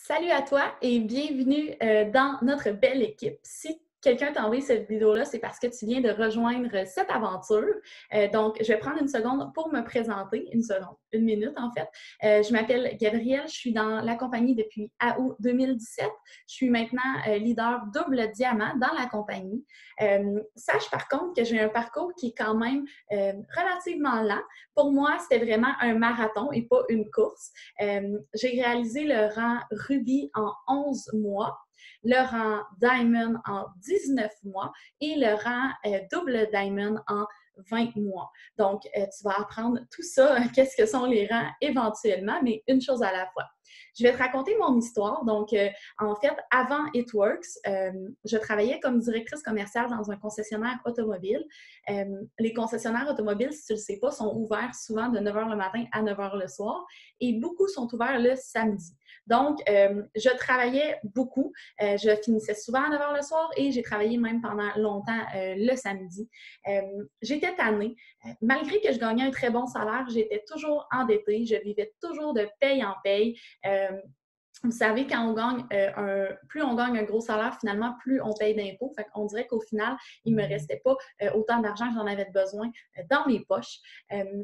Salut à toi et bienvenue dans notre belle équipe. Si quelqu'un t'a envoyé cette vidéo-là, c'est parce que tu viens de rejoindre cette aventure. Donc, je vais prendre une seconde pour me présenter, une minute en fait. Je m'appelle Gabrielle, je suis dans la compagnie depuis août 2017. Je suis maintenant leader double diamant dans la compagnie. Sache par contre que j'ai un parcours qui est quand même relativement lent. Pour moi, c'était vraiment un marathon et pas une course. J'ai réalisé le rang Ruby en 11 mois, le rang Diamond en 19 mois et le rang double Diamond en 20 mois. Donc, tu vas apprendre tout ça, qu'est-ce que sont les rangs éventuellement, mais une chose à la fois. Je vais te raconter mon histoire. Donc, en fait, avant It Works, je travaillais comme directrice commerciale dans un concessionnaire automobile. Les concessionnaires automobiles, si tu ne le sais pas, sont ouverts souvent de 9 h le matin à 9 h le soir et beaucoup sont ouverts le samedi. Donc, je travaillais beaucoup. Je finissais souvent à 9 h le soir et j'ai travaillé même pendant longtemps le samedi. J'étais tannée. Malgré que je gagnais un très bon salaire, j'étais toujours endettée. Je vivais toujours de paye en paye. Vous savez, quand on gagne plus on gagne un gros salaire, finalement, plus on paye d'impôts. Fait qu'on dirait qu'au final, il ne me restait pas autant d'argent que j'en avais besoin dans mes poches.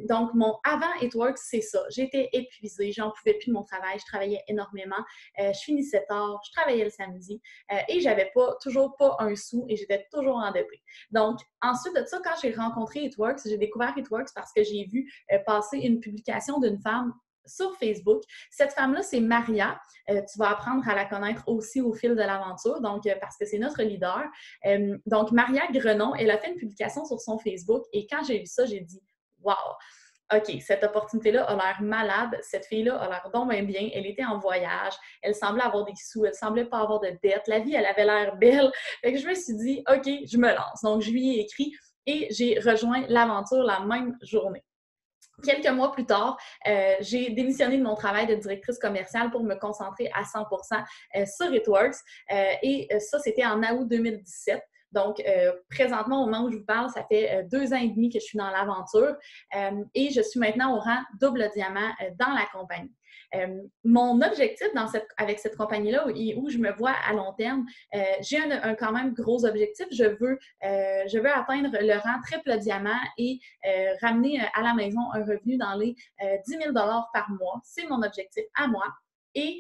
Donc, mon avant It Works, c'est ça. J'étais épuisée, j'en pouvais plus de mon travail, je travaillais énormément. Je finissais tard, je travaillais le samedi et j'avais toujours pas un sou et j'étais toujours endettée. Donc, ensuite de ça, quand j'ai rencontré It Works, j'ai découvert It Works parce que j'ai vu passer une publication d'une femme sur Facebook. Cette femme-là, c'est Maria. Tu vas apprendre à la connaître aussi au fil de l'aventure, donc parce que c'est notre leader. Donc, Maria Grenon, elle a fait une publication sur son Facebook et quand j'ai vu ça, j'ai dit « Wow! OK, cette opportunité-là a l'air malade. Cette fille-là a l'air donc bien. Elle était en voyage. Elle semblait avoir des sous. Elle semblait pas avoir de dettes. La vie, elle avait l'air belle. » Fait que je me suis dit « OK, je me lance. » Donc, je lui ai écrit et j'ai rejoint l'aventure la même journée. Quelques mois plus tard, j'ai démissionné de mon travail de directrice commerciale pour me concentrer à 100% sur It Works. Et ça, c'était en août 2017. Donc, présentement, au moment où je vous parle, ça fait 2 ans et demi que je suis dans l'aventure et je suis maintenant au rang double diamant dans la compagnie. Mon objectif avec cette compagnie-là où je me vois à long terme, j'ai un quand même gros objectif. Je veux atteindre le rang triple diamant et ramener à la maison un revenu dans les 10 000 par mois. C'est mon objectif à moi. Et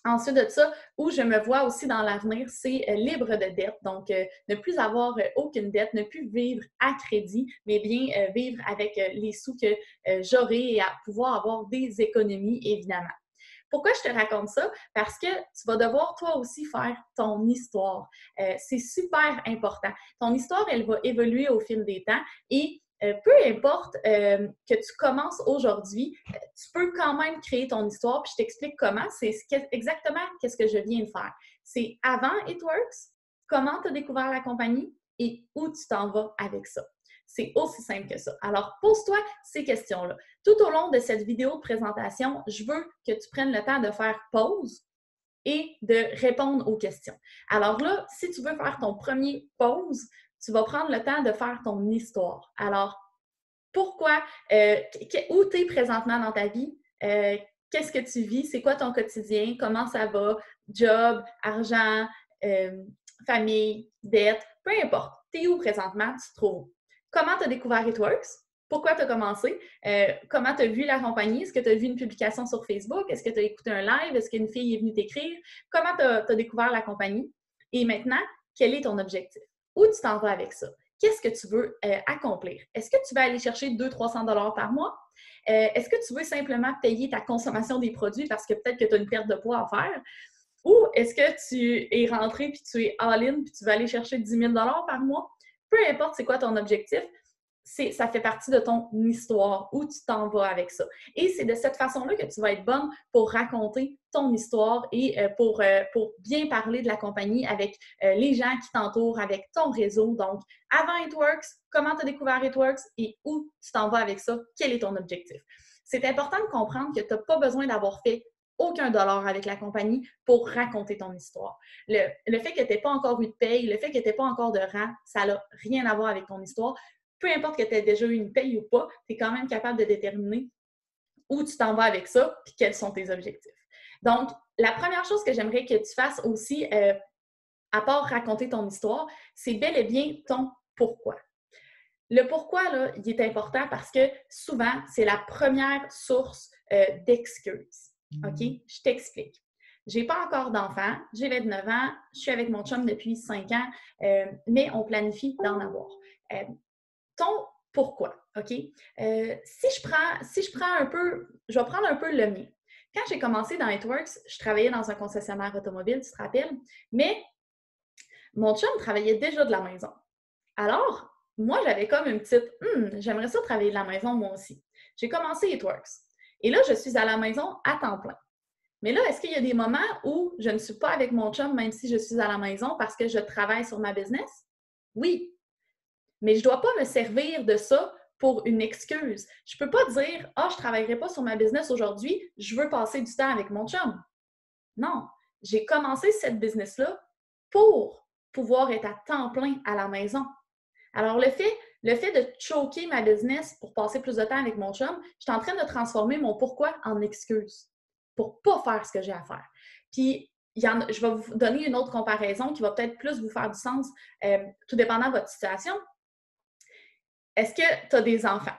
ensuite de ça, où je me vois aussi dans l'avenir, c'est libre de dette. Donc, ne plus avoir aucune dette, ne plus vivre à crédit, mais bien vivre avec les sous que j'aurai et à pouvoir avoir des économies, évidemment. Pourquoi je te raconte ça? Parce que tu vas devoir toi aussi faire ton histoire. C'est super important. Ton histoire, elle va évoluer au fil des temps et peu importe que tu commences aujourd'hui, tu peux quand même créer ton histoire. Puis je t'explique comment. C'est exactement ce que je viens de faire. C'est avant It Works, comment tu as découvert la compagnie et où tu t'en vas avec ça. C'est aussi simple que ça. Alors, pose-toi ces questions-là. Tout au long de cette vidéo de présentation, je veux que tu prennes le temps de faire pause et de répondre aux questions. Alors là, si tu veux faire ton premier pause, tu vas prendre le temps de faire ton histoire. Alors, pourquoi, où tu es présentement dans ta vie, qu'est-ce que tu vis, c'est quoi ton quotidien, comment ça va, job, argent, famille, dette, peu importe. Tu es où présentement, tu te trouves où? Comment tu as découvert It Works? Pourquoi tu as commencé? Comment tu as vu la compagnie? Est-ce que tu as vu une publication sur Facebook? Est-ce que tu as écouté un live? Est-ce qu'une fille est venue t'écrire? Comment tu as découvert la compagnie? Et maintenant, quel est ton objectif? Où tu t'en vas avec ça? Qu'est-ce que tu veux accomplir? Est-ce que tu vas aller chercher 200-300 $ par mois? Est-ce que tu veux simplement payer ta consommation des produits parce que peut-être que tu as une perte de poids à faire? Ou est-ce que tu es rentré puis tu es all-in puis tu vas aller chercher 10 000 $ par mois? Peu importe c'est quoi ton objectif, ça fait partie de ton histoire, où tu t'en vas avec ça. Et c'est de cette façon-là que tu vas être bonne pour raconter ton histoire et pour bien parler de la compagnie avec les gens qui t'entourent, avec ton réseau. Donc, avant It Works, comment tu as découvert It Works et où tu t'en vas avec ça, quel est ton objectif. C'est important de comprendre que tu n'as pas besoin d'avoir fait aucun dollar avec la compagnie pour raconter ton histoire. Le fait que tu n'aies pas encore eu de paye, le fait que tu n'aies pas encore de rang, ça n'a rien à voir avec ton histoire. Peu importe que tu aies déjà eu une paye ou pas, tu es quand même capable de déterminer où tu t'en vas avec ça et quels sont tes objectifs. Donc, la première chose que j'aimerais que tu fasses aussi, à part raconter ton histoire, c'est bel et bien ton pourquoi. Le pourquoi, là, il est important parce que souvent, c'est la première source d'excuses. OK? Je t'explique. J'ai pas encore d'enfant, j'ai 29 ans, je suis avec mon chum depuis 5 ans, mais on planifie d'en avoir. Ton pourquoi, OK? Si je prends un peu, je vais prendre un peu le mien. Quand j'ai commencé dans It-Works, je travaillais dans un concessionnaire automobile, tu te rappelles, mais mon chum travaillait déjà de la maison. Alors, moi, j'avais comme une petite j'aimerais ça travailler de la maison moi aussi. J'ai commencé It-Works. Et là, je suis à la maison à temps plein. Mais là, est-ce qu'il y a des moments où je ne suis pas avec mon chum, même si je suis à la maison parce que je travaille sur ma business? Oui. Mais je ne dois pas me servir de ça pour une excuse. Je ne peux pas dire je ne travaillerai pas sur ma business aujourd'hui, je veux passer du temps avec mon chum. Non. J'ai commencé cette business-là pour pouvoir être à temps plein à la maison. Alors, le fait de choquer ma business pour passer plus de temps avec mon chum, je suis en train de transformer mon pourquoi en excuse pour ne pas faire ce que j'ai à faire. Puis, je vais vous donner une autre comparaison qui va peut-être plus vous faire du sens, tout dépendant de votre situation. Est-ce que tu as des enfants?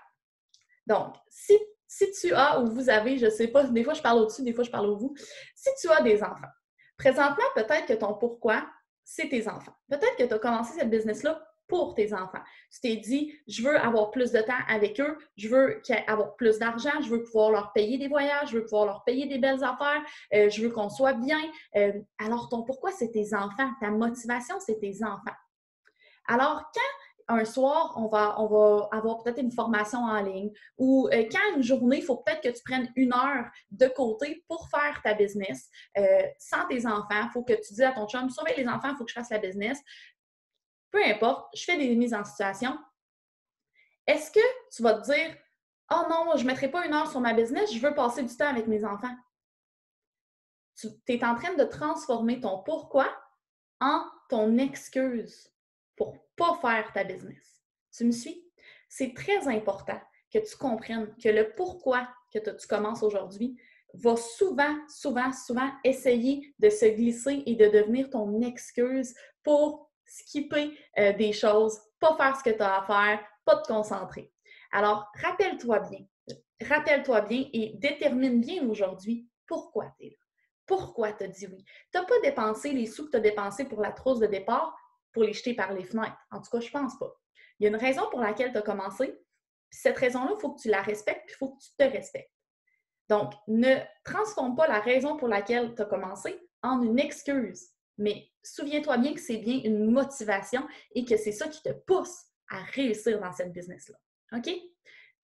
Donc, si tu as ou vous avez, je ne sais pas, des fois je parle au-dessus, des fois je parle au vous, si tu as des enfants, présentement, peut-être que ton pourquoi, c'est tes enfants. Peut-être que tu as commencé cette business-là pour tes enfants. Tu t'es dit, je veux avoir plus de temps avec eux, je veux avoir plus d'argent, je veux pouvoir leur payer des voyages, je veux pouvoir leur payer des belles affaires, je veux qu'on soit bien. Alors, ton pourquoi, c'est tes enfants. Ta motivation, c'est tes enfants. Alors, quand un soir, on va avoir peut-être une formation en ligne ou quand une journée, il faut peut-être que tu prennes 1 heure de côté pour faire ta business sans tes enfants. Il faut que tu dises à ton chum, surveille les enfants, il faut que je fasse la business. Peu importe, je fais des mises en situation. Est-ce que tu vas te dire, oh non, je ne mettrai pas 1 heure sur ma business, je veux passer du temps avec mes enfants? Tu es en train de transformer ton pourquoi en ton excuse pour ne pas faire ta business. Tu me suis? C'est très important que tu comprennes que le pourquoi que tu commences aujourd'hui va souvent essayer de se glisser et de devenir ton excuse pour skipper des choses, pas faire ce que tu as à faire, pas te concentrer. Alors, rappelle-toi bien et détermine bien aujourd'hui pourquoi tu es là. Pourquoi tu as dit oui? Tu n'as pas dépensé les sous que tu as dépensés pour la trousse de départ pour les jeter par les fenêtres. En tout cas, je ne pense pas. Il y a une raison pour laquelle tu as commencé. Puis cette raison-là, il faut que tu la respectes, puis il faut que tu te respectes. Donc, ne transforme pas la raison pour laquelle tu as commencé en une excuse. Mais souviens-toi bien que c'est bien une motivation et que c'est ça qui te pousse à réussir dans cette business-là. OK?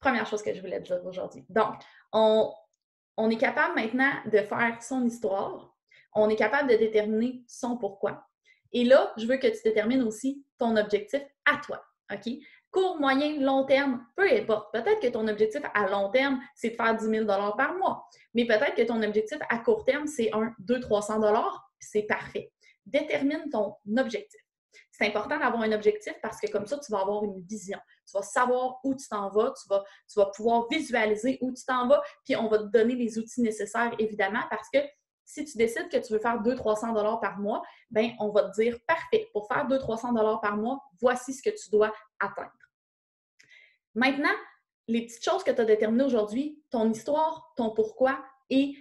Première chose que je voulais te dire aujourd'hui. Donc, on est capable maintenant de faire son histoire. On est capable de déterminer son pourquoi. Et là, je veux que tu détermines aussi ton objectif à toi. OK? Court, moyen, long terme, peu importe. Peut-être que ton objectif à long terme, c'est de faire 10 000 par mois. Mais peut-être que ton objectif à court terme, c'est 200-300 puis c'est parfait. Détermine ton objectif. C'est important d'avoir un objectif parce que comme ça, tu vas avoir une vision. Tu vas savoir où tu t'en vas, tu vas pouvoir visualiser où tu t'en vas, puis on va te donner les outils nécessaires, évidemment, parce que si tu décides que tu veux faire 200-300 par mois, bien, on va te dire, parfait, pour faire 200-300 par mois, voici ce que tu dois atteindre. Maintenant, les petites choses que tu as déterminées aujourd'hui, ton histoire, ton pourquoi et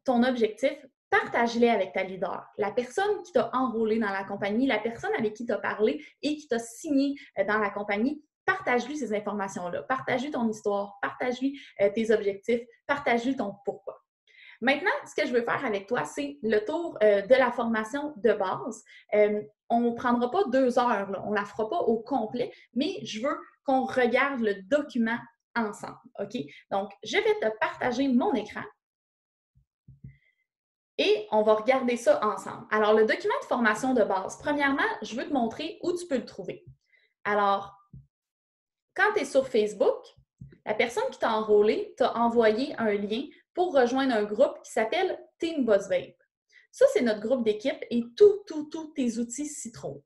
ton objectif, partage-les avec ta leader. La personne qui t'a enrôlé dans la compagnie, la personne avec qui tu as parlé et qui t'a signé dans la compagnie, partage-lui ces informations-là. Partage-lui ton histoire, partage-lui tes objectifs, partage-lui ton pourquoi. Maintenant, ce que je veux faire avec toi, c'est le tour de la formation de base. On ne prendra pas 2 heures, là. On ne la fera pas au complet, mais je veux qu'on regarde le document ensemble. OK? Donc, je vais te partager mon écran et on va regarder ça ensemble. Alors, le document de formation de base, premièrement, je veux te montrer où tu peux le trouver. Alors, quand tu es sur Facebook, la personne qui t'a enrôlé t'a envoyé un lien pour rejoindre un groupe qui s'appelle Team Boss Babe. Ça, c'est notre groupe d'équipe et tous tes outils s'y trouvent.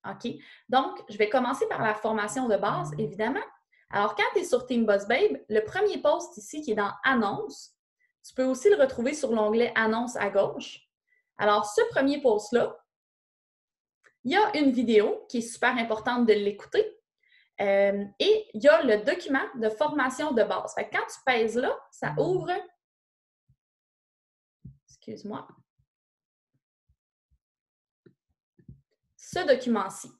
OK? Donc, je vais commencer par la formation de base, évidemment. Alors, quand tu es sur Team Boss Babe, le premier post ici qui est dans Annonce, Tu peux aussi le retrouver sur l'onglet « Annonces » à gauche. Alors, ce premier post-là, il y a une vidéo qui est super importante de l'écouter. Et il y a le document de formation de base. Fait que quand tu pèses là, ça ouvre, excuse-moi, ce document-ci.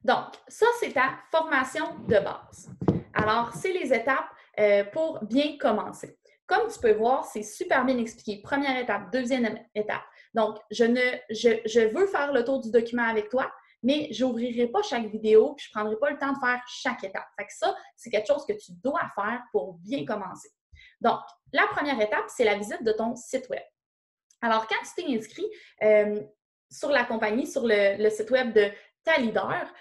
Donc, ça, c'est ta formation de base. Alors, c'est les étapes pour bien commencer. Comme tu peux voir, c'est super bien expliqué. Première étape, deuxième étape. Donc, je veux faire le tour du document avec toi, mais je n'ouvrirai pas chaque vidéo, puis je ne prendrai pas le temps de faire chaque étape. Fait que ça, c'est quelque chose que tu dois faire pour bien commencer. Donc, la première étape, c'est la visite de ton site web. Alors, quand tu t'es inscrit sur la compagnie, sur le site web de ta leader,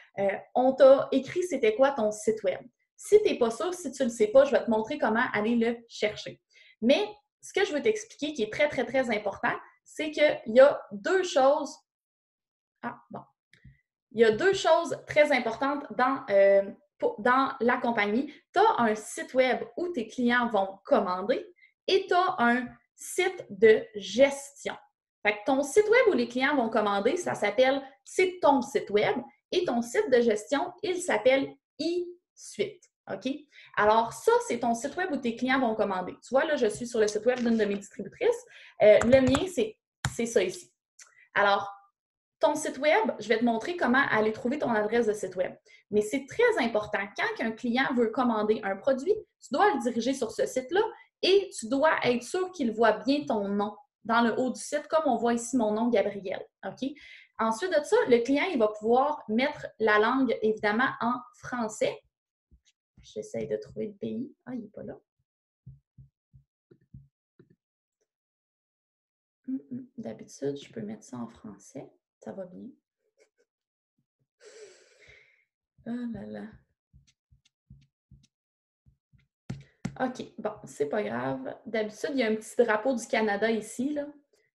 on t'a écrit c'était quoi ton site web. Si tu n'es pas sûr, si tu ne le sais pas, je vais te montrer comment aller le chercher. Mais ce que je veux t'expliquer qui est très, très, très important, c'est qu'il y a deux choses. Il y a deux choses très importantes dans la compagnie. Tu as un site web où tes clients vont commander et tu as un site de gestion. Fait que ton site web où les clients vont commander, ça s'appelle « C'est ton site web » et ton site de gestion, il s'appelle « eSuite ». OK? Alors, ça, c'est ton site web où tes clients vont commander. Tu vois, là, je suis sur le site web d'une de mes distributrices. Le mien, c'est ça ici. Alors, ton site web, je vais te montrer comment aller trouver ton adresse de site web. Mais c'est très important. Quand un client veut commander un produit, tu dois le diriger sur ce site-là et tu dois être sûr qu'il voit bien ton nom dans le haut du site, comme on voit ici mon nom, Gabrielle. OK? Ensuite de ça, le client, il va pouvoir mettre la langue, évidemment, en français. J'essaie de trouver le pays. Ah, il n'est pas là. D'habitude, je peux mettre ça en français. Ça va bien. Oh là là. OK, bon, c'est pas grave. D'habitude, il y a un petit drapeau du Canada ici, là.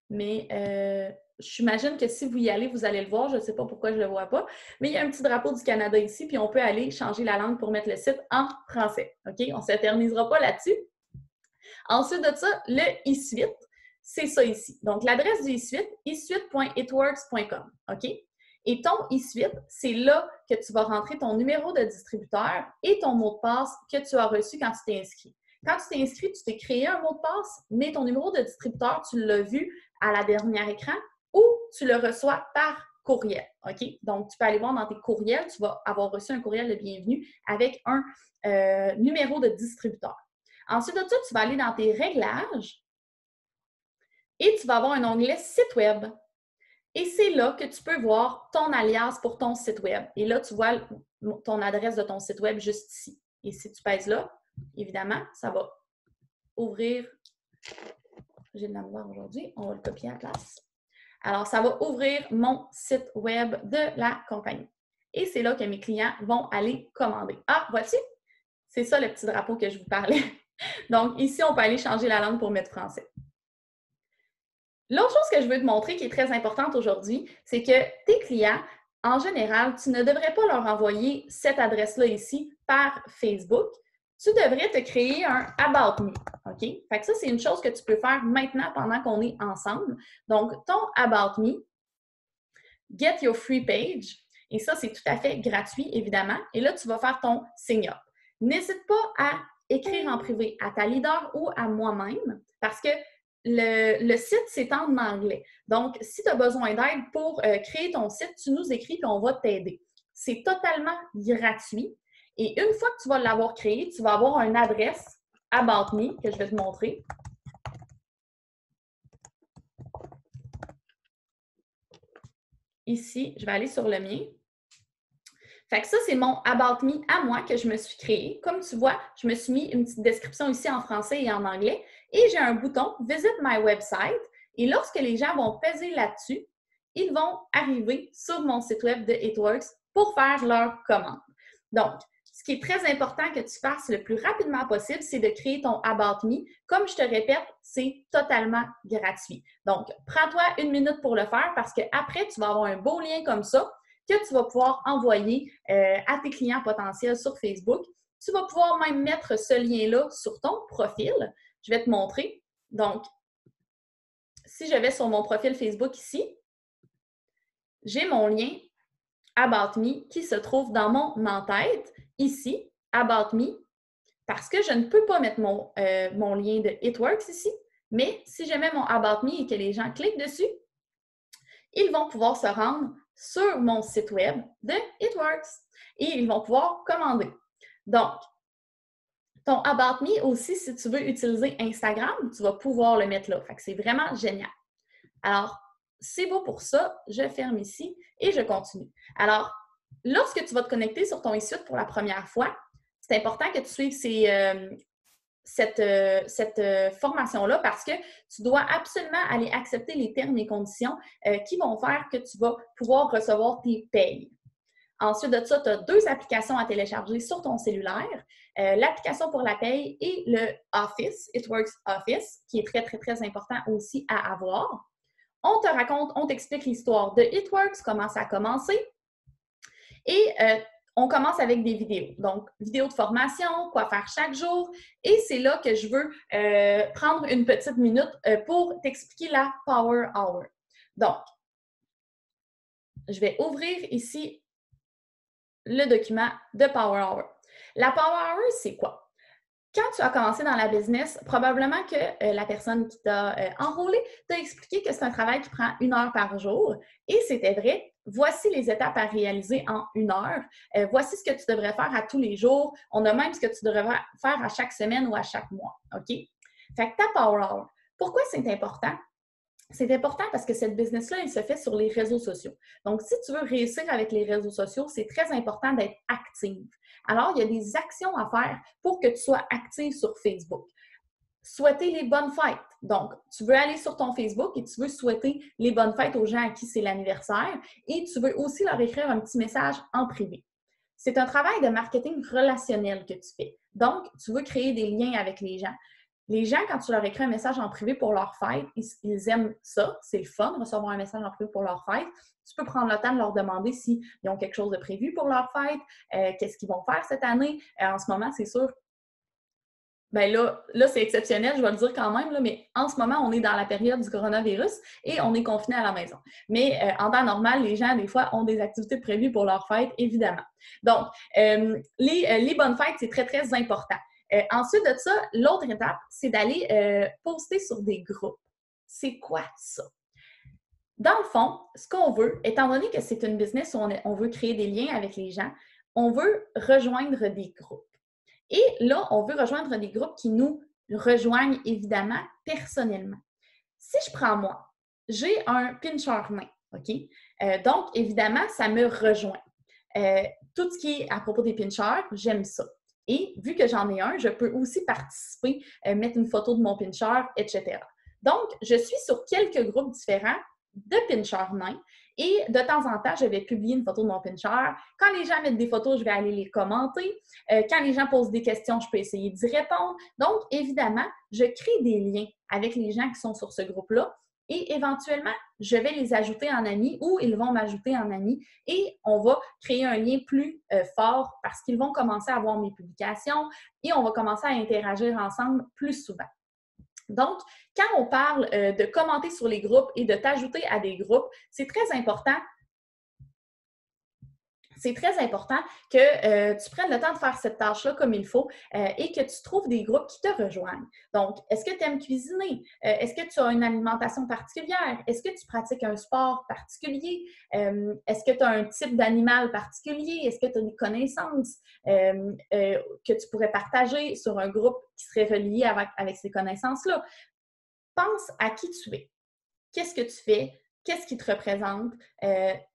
Mais j'imagine que si vous y allez, vous allez le voir. Je ne sais pas pourquoi je ne le vois pas. Mais il y a un petit drapeau du Canada ici, puis on peut aller changer la langue pour mettre le site en français. OK? On ne s'éternisera pas là-dessus. Ensuite de ça, le eSuite, c'est ça ici. Donc, l'adresse du eSuite, eSuite.itworks.com. OK? Et ton eSuite, c'est là que tu vas rentrer ton numéro de distributeur et ton mot de passe que tu as reçu quand tu t'es inscrit. Quand tu t'es inscrit, tu t'es créé un mot de passe, mais ton numéro de distributeur, tu l'as vu à la dernière écran ou tu le reçois par courriel. OK? Donc, tu peux aller voir dans tes courriels, tu vas avoir reçu un courriel de bienvenue avec un numéro de distributeur. Ensuite de ça, tu vas aller dans tes réglages et tu vas avoir un onglet site web. Et c'est là que tu peux voir ton alias pour ton site web. Et là, tu vois ton adresse de ton site web juste ici. Et si tu pèses là, évidemment, ça va ouvrir. J'ai de la misère aujourd'hui. On va le copier à la place. Alors, ça va ouvrir mon site web de la compagnie. Et c'est là que mes clients vont aller commander. Ah, vois-tu? C'est ça le petit drapeau que je vous parlais. Donc, ici, on peut aller changer la langue pour mettre français. L'autre chose que je veux te montrer qui est très importante aujourd'hui, c'est que tes clients, en général, tu ne devrais pas leur envoyer cette adresse-là ici par Facebook. Tu devrais te créer un About Me. OK? Fait que ça, c'est une chose que tu peux faire maintenant pendant qu'on est ensemble. Donc, ton About Me, Get Your Free Page. Et ça, c'est tout à fait gratuit, évidemment. Et là, tu vas faire ton Sign Up. N'hésite pas à écrire en privé à ta leader ou à moi-même parce que le site, c'est en anglais. Donc, si tu as besoin d'aide pour créer ton site, tu nous écris et on va t'aider. C'est totalement gratuit. Et une fois que tu vas l'avoir créé, tu vas avoir une adresse About Me que je vais te montrer. Ici, je vais aller sur le mien. Fait que ça, c'est mon About Me à moi que je me suis créé. Comme tu vois, je me suis mis une petite description ici en français et en anglais. Et j'ai un bouton « Visit my website ». Et lorsque les gens vont peser là-dessus, ils vont arriver sur mon site web de Itworks pour faire leur commande. Donc, ce qui est très important que tu fasses le plus rapidement possible, c'est de créer ton About Me. Comme je te répète, c'est totalement gratuit. Donc, prends-toi 1 minute pour le faire parce qu'après, tu vas avoir un beau lien comme ça que tu vas pouvoir envoyer à tes clients potentiels sur Facebook. Tu vas pouvoir même mettre ce lien-là sur ton profil. Je vais te montrer. Donc, si je vais sur mon profil Facebook ici, j'ai mon lien About Me qui se trouve dans mon en-tête, ici, About Me, parce que je ne peux pas mettre mon lien de It Works ici, mais si je mets mon About Me et que les gens cliquent dessus, ils vont pouvoir se rendre sur mon site web de It Works et ils vont pouvoir commander. Donc, ton About Me aussi, si tu veux utiliser Instagram, tu vas pouvoir le mettre là. Fait que c'est vraiment génial. Alors, c'est beau pour ça. Je ferme ici et je continue. Alors, lorsque tu vas te connecter sur ton e-suite pour la première fois, c'est important que tu suives cette formation-là parce que tu dois absolument aller accepter les termes et conditions qui vont faire que tu vas pouvoir recevoir tes payes. Ensuite de ça, tu as 2 applications à télécharger sur ton cellulaire. L'application pour la paye et le Office, It Works Office, qui est très, très, très important aussi à avoir. On te raconte, on t'explique l'histoire de It Works, comment ça a commencé. Et on commence avec des vidéos. Donc, vidéos de formation, quoi faire chaque jour. Et c'est là que je veux prendre une petite minute pour t'expliquer la Power Hour. Donc, je vais ouvrir ici le document de Power Hour. La Power Hour, c'est quoi? Quand tu as commencé dans la business, probablement que la personne qui t'a enrôlé t'a expliqué que c'est un travail qui prend 1 heure par jour. Et c'était vrai. Voici les étapes à réaliser en 1 heure. Voici ce que tu devrais faire à tous les jours. On a même ce que tu devrais faire à chaque semaine ou à chaque mois. OK? Fait que ta Power Hour. Pourquoi c'est important? C'est important parce que cette business-là, elle se fait sur les réseaux sociaux. Donc, si tu veux réussir avec les réseaux sociaux, c'est très important d'être active. Alors, il y a des actions à faire pour que tu sois active sur Facebook. Souhaiter les bonnes fêtes. Donc, tu veux aller sur ton Facebook et tu veux souhaiter les bonnes fêtes aux gens à qui c'est l'anniversaire et tu veux aussi leur écrire un petit message en privé. C'est un travail de marketing relationnel que tu fais. Donc, tu veux créer des liens avec les gens. Les gens, quand tu leur écris un message en privé pour leur fête, ils aiment ça. C'est le fun, recevoir un message en privé pour leur fête. Tu peux prendre le temps de leur demander s'ils ont quelque chose de prévu pour leur fête, qu'est-ce qu'ils vont faire cette année. En ce moment, c'est sûr, bien là c'est exceptionnel, je vais le dire quand même, là, mais en ce moment, on est dans la période du coronavirus et on est confiné à la maison. Mais en temps normal, les gens, des fois, ont des activités prévues pour leur fête, évidemment. Donc, les bonnes fêtes, c'est très, très important. Ensuite de ça, l'autre étape, c'est d'aller poster sur des groupes. C'est quoi ça? Dans le fond, ce qu'on veut, étant donné que c'est une business où on veut créer des liens avec les gens, on veut rejoindre des groupes. Et là, on veut rejoindre des groupes qui nous rejoignent évidemment personnellement. Si je prends moi, j'ai un pincher nain, OK? Donc, évidemment, ça me rejoint. Tout ce qui est à propos des pinchers, j'aime ça. Et vu que j'en ai un, je peux aussi participer, mettre une photo de mon pincher, etc. Donc, je suis sur quelques groupes différents de pinchers nains et de temps en temps, je vais publier une photo de mon pincher. Quand les gens mettent des photos, je vais aller les commenter. Quand les gens posent des questions, je peux essayer d'y répondre. Donc, évidemment, je crée des liens avec les gens qui sont sur ce groupe-là et éventuellement, je vais les ajouter en amis ou ils vont m'ajouter en amis et on va créer un lien plus fort parce qu'ils vont commencer à voir mes publications et on va commencer à interagir ensemble plus souvent. Donc, quand on parle de commenter sur les groupes et de t'ajouter à des groupes, c'est très important. C'est très important que tu prennes le temps de faire cette tâche-là comme il faut et que tu trouves des groupes qui te rejoignent. Donc, est-ce que tu aimes cuisiner? Est-ce que tu as une alimentation particulière? Est-ce que tu pratiques un sport particulier? Est-ce que tu as un type d'animal particulier? Est-ce que tu as des connaissances que tu pourrais partager sur un groupe qui serait relié avec ces connaissances-là? Pense à qui tu es. Qu'est-ce que tu fais? Qu'est-ce qui te représente?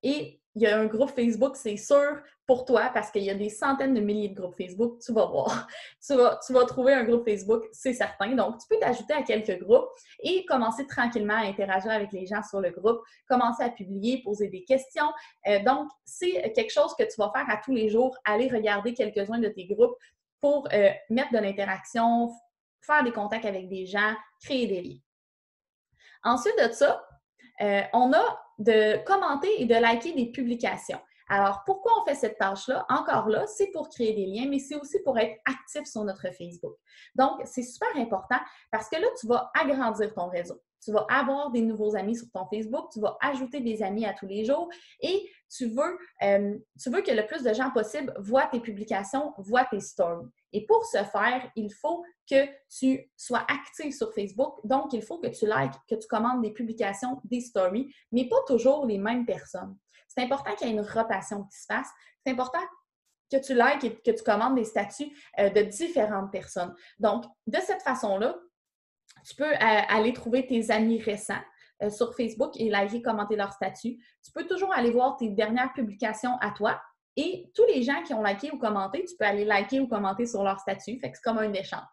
Et il y a un groupe Facebook, c'est sûr, pour toi, parce qu'il y a des centaines de milliers de groupes Facebook, tu vas voir. Tu vas trouver un groupe Facebook, c'est certain. Donc, tu peux t'ajouter à quelques groupes et commencer tranquillement à interagir avec les gens sur le groupe, commencer à publier, poser des questions. Donc, c'est quelque chose que tu vas faire à tous les jours, aller regarder quelques-uns de tes groupes pour mettre de l'interaction, faire des contacts avec des gens, créer des liens. Ensuite de ça, on a de commenter et de liker des publications. Alors, pourquoi on fait cette tâche-là? Encore là, c'est pour créer des liens, mais c'est aussi pour être actif sur notre Facebook. Donc, c'est super important parce que là, tu vas agrandir ton réseau. Tu vas avoir des nouveaux amis sur ton Facebook, tu vas ajouter des amis à tous les jours et tu veux que le plus de gens possible voient tes publications, voient tes stories. Et pour ce faire, il faut que tu sois actif sur Facebook. Donc, il faut que tu likes, que tu commandes des publications, des stories, mais pas toujours les mêmes personnes. C'est important qu'il y ait une rotation qui se fasse. C'est important que tu likes et que tu commandes des statuts de différentes personnes. Donc, de cette façon-là, tu peux aller trouver tes amis récents sur Facebook et liker, commenter leur statut. Tu peux toujours aller voir tes dernières publications à toi et tous les gens qui ont liké ou commenté, tu peux aller liker ou commenter sur leur statut. Fait que c'est comme un échange.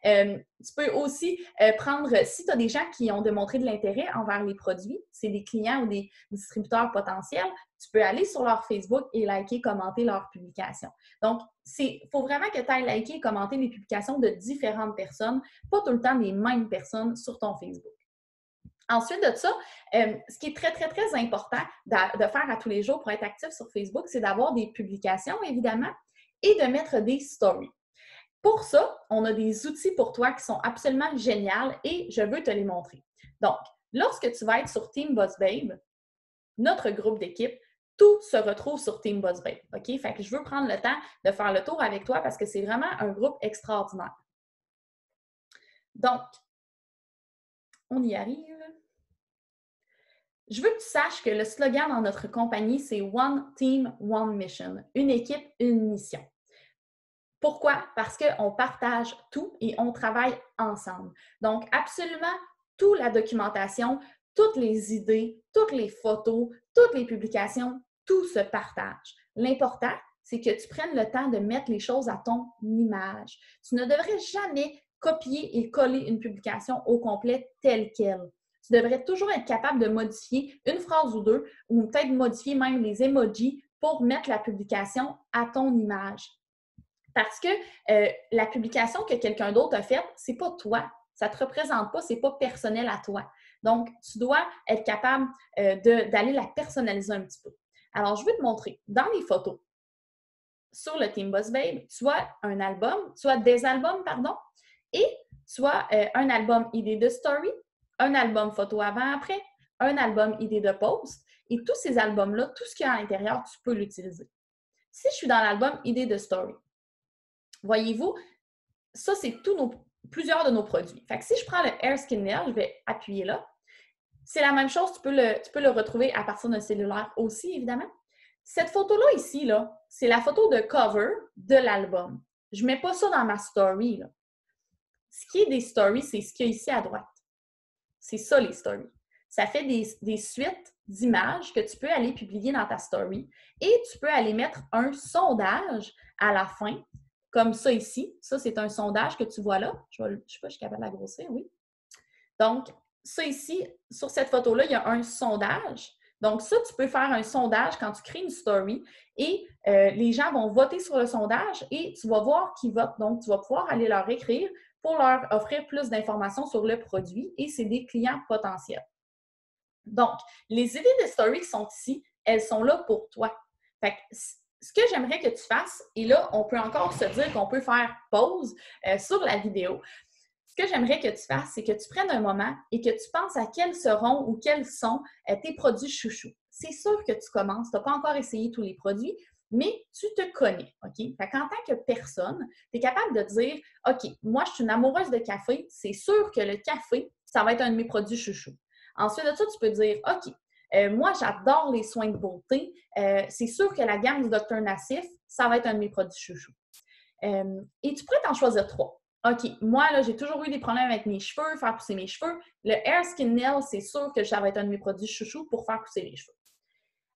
Tu peux aussi prendre, si tu as des gens qui ont démontré de l'intérêt envers les produits, c'est des clients ou des distributeurs potentiels, tu peux aller sur leur Facebook et liker, commenter leurs publications. Donc, il faut vraiment que tu ailles liker et commenter les publications de différentes personnes, pas tout le temps les mêmes personnes sur ton Facebook. Ensuite de ça, ce qui est très, très, très important de faire à tous les jours pour être actif sur Facebook, c'est d'avoir des publications, évidemment, et de mettre des stories. Pour ça, on a des outils pour toi qui sont absolument géniaux et je veux te les montrer. Donc, lorsque tu vas être sur Team Boss Babe, notre groupe d'équipe, tout se retrouve sur Team Boss Babe. OK? Fait que je veux prendre le temps de faire le tour avec toi parce que c'est vraiment un groupe extraordinaire. Donc, on y arrive. Je veux que tu saches que le slogan dans notre compagnie, c'est One Team, One Mission. Une équipe, une mission. Pourquoi? Parce qu'on partage tout et on travaille ensemble. Donc, absolument toute la documentation, toutes les idées, toutes les photos, toutes les publications, tout se partage. L'important, c'est que tu prennes le temps de mettre les choses à ton image. Tu ne devrais jamais copier et coller une publication au complet telle qu'elle. Tu devrais toujours être capable de modifier une phrase ou deux, ou peut-être modifier même les emojis pour mettre la publication à ton image. Parce que la publication que quelqu'un d'autre a faite, c'est pas toi. Ça ne te représente pas, c'est pas personnel à toi. Donc, tu dois être capable d'aller la personnaliser un petit peu. Alors, je vais te montrer dans les photos. Sur le Team Boss Babe, tu as un album, tu as des albums, pardon, et tu as un album idée de story, un album photo avant-après, un album idée de post, et tous ces albums-là, tout ce qu'il y a à l'intérieur, tu peux l'utiliser. Si je suis dans l'album idée de story, voyez-vous, ça, c'est plusieurs de nos produits. Fait que si je prends le Hair Skin Nail, je vais appuyer là. C'est la même chose, tu peux le retrouver à partir d'un cellulaire aussi, évidemment. Cette photo-là ici, là, c'est la photo de cover de l'album. Je ne mets pas ça dans ma story. Là. Ce qui est des stories, c'est ce qu'il y a ici à droite. C'est ça, les stories. Ça fait des suites d'images que tu peux aller publier dans ta story et tu peux aller mettre un sondage à la fin, comme ça ici. Ça, c'est un sondage que tu vois là. Je ne sais pas, je suis capable de la grossir, oui. Donc, ça ici, sur cette photo-là, il y a un sondage. Donc, ça, tu peux faire un sondage quand tu crées une story et les gens vont voter sur le sondage et tu vas voir qui votent. Donc, tu vas pouvoir aller leur écrire pour leur offrir plus d'informations sur le produit et c'est des clients potentiels. Donc, les idées de story qui sont ici, elles sont là pour toi. Fait que, ce que j'aimerais que tu fasses, et là, on peut encore se dire qu'on peut faire pause sur la vidéo. Ce que j'aimerais que tu fasses, c'est que tu prennes un moment et que tu penses à quels seront ou quels sont tes produits chouchous. C'est sûr que tu commences, tu n'as pas encore essayé tous les produits, mais tu te connais, OK? Fait qu'en tant que personne, tu es capable de dire, OK, moi, je suis une amoureuse de café, c'est sûr que le café, ça va être un de mes produits chouchous. Ensuite de ça, tu peux dire, OK, moi, j'adore les soins de beauté, c'est sûr que la gamme du Dr. Nassif, ça va être un de mes produits chouchous. Et tu pourrais t'en choisir 3. OK, moi, là, j'ai toujours eu des problèmes avec mes cheveux, faire pousser mes cheveux. Le Hair Skin Nail, c'est sûr que ça va être un de mes produits chouchous pour faire pousser les cheveux.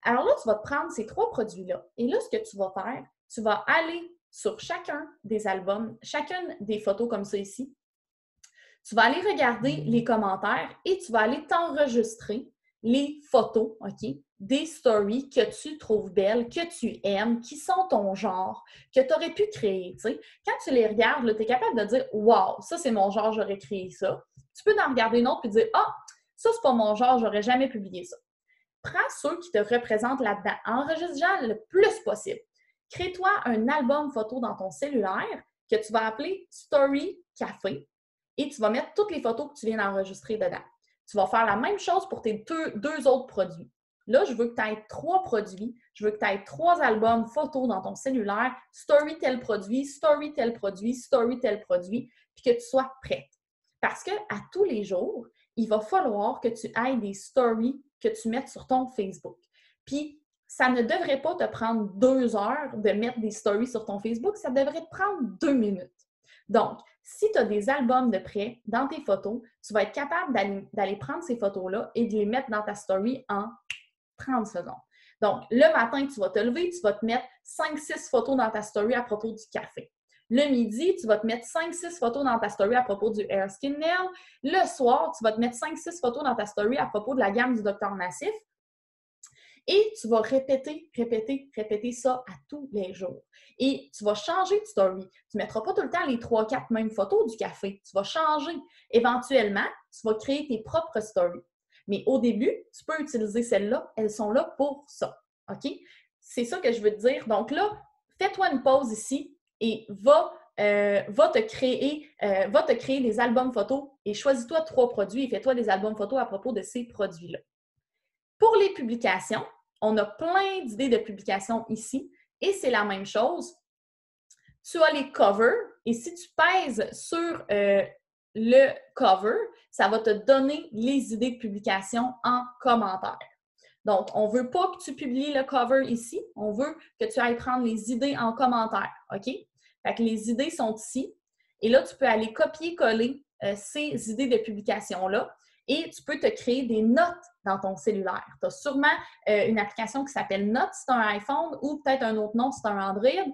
Alors là, tu vas te prendre ces 3 produits-là. Et là, ce que tu vas faire, tu vas aller sur chacun des albums, chacune des photos comme ça ici. Tu vas aller regarder les commentaires et tu vas aller t'enregistrer les photos, OK, des stories que tu trouves belles, que tu aimes, qui sont ton genre, que tu aurais pu créer. T'sais. Quand tu les regardes, tu es capable de dire « Wow, ça c'est mon genre, j'aurais créé ça ». Tu peux en regarder une autre et dire « Ah, ça c'est pas mon genre, j'aurais jamais publié ça ». prends ceux qui te représentent là-dedans. Enregistre-en le plus possible. Crée-toi un album photo dans ton cellulaire que tu vas appeler Story Café et tu vas mettre toutes les photos que tu viens d'enregistrer dedans. Tu vas faire la même chose pour tes deux autres produits. Là, je veux que tu aies 3 produits, je veux que tu aies 3 albums photos dans ton cellulaire, story tel produit, story tel produit, story tel produit, puis que tu sois prête. Parce qu'à tous les jours, il va falloir que tu aies des stories que tu mettes sur ton Facebook. Puis, ça ne devrait pas te prendre 2 heures de mettre des stories sur ton Facebook, ça devrait te prendre 2 minutes. Donc, si tu as des albums de prêt dans tes photos, tu vas être capable d'aller prendre ces photos-là et de les mettre dans ta story en 30 secondes. Donc, le matin, tu vas te lever, tu vas te mettre 5-6 photos dans ta story à propos du café. Le midi, tu vas te mettre 5-6 photos dans ta story à propos du Hair Skin Nail. Le soir, tu vas te mettre 5-6 photos dans ta story à propos de la gamme du Dr Massif. Et tu vas répéter ça à tous les jours. Et tu vas changer de story. Tu ne mettras pas tout le temps les 3-4 mêmes photos du café. Tu vas changer. Éventuellement, tu vas créer tes propres stories. Mais au début, tu peux utiliser celles-là. Elles sont là pour ça. OK? C'est ça que je veux te dire. Donc là, fais-toi une pause ici et va te créer des albums photos et choisis-toi 3 produits et fais-toi des albums photos à propos de ces produits-là. Pour les publications, on a plein d'idées de publications ici et c'est la même chose. Tu as les covers et si tu pèses sur le cover, ça va te donner les idées de publication en commentaire. Donc, on ne veut pas que tu publies le cover ici, on veut que tu ailles prendre les idées en commentaire, OK? Fait que les idées sont ici et là, tu peux aller copier-coller ces idées de publication-là et tu peux te créer des notes dans ton cellulaire. Tu as sûrement une application qui s'appelle Notes si tu as un iPhone ou peut-être un autre nom si tu as un Android,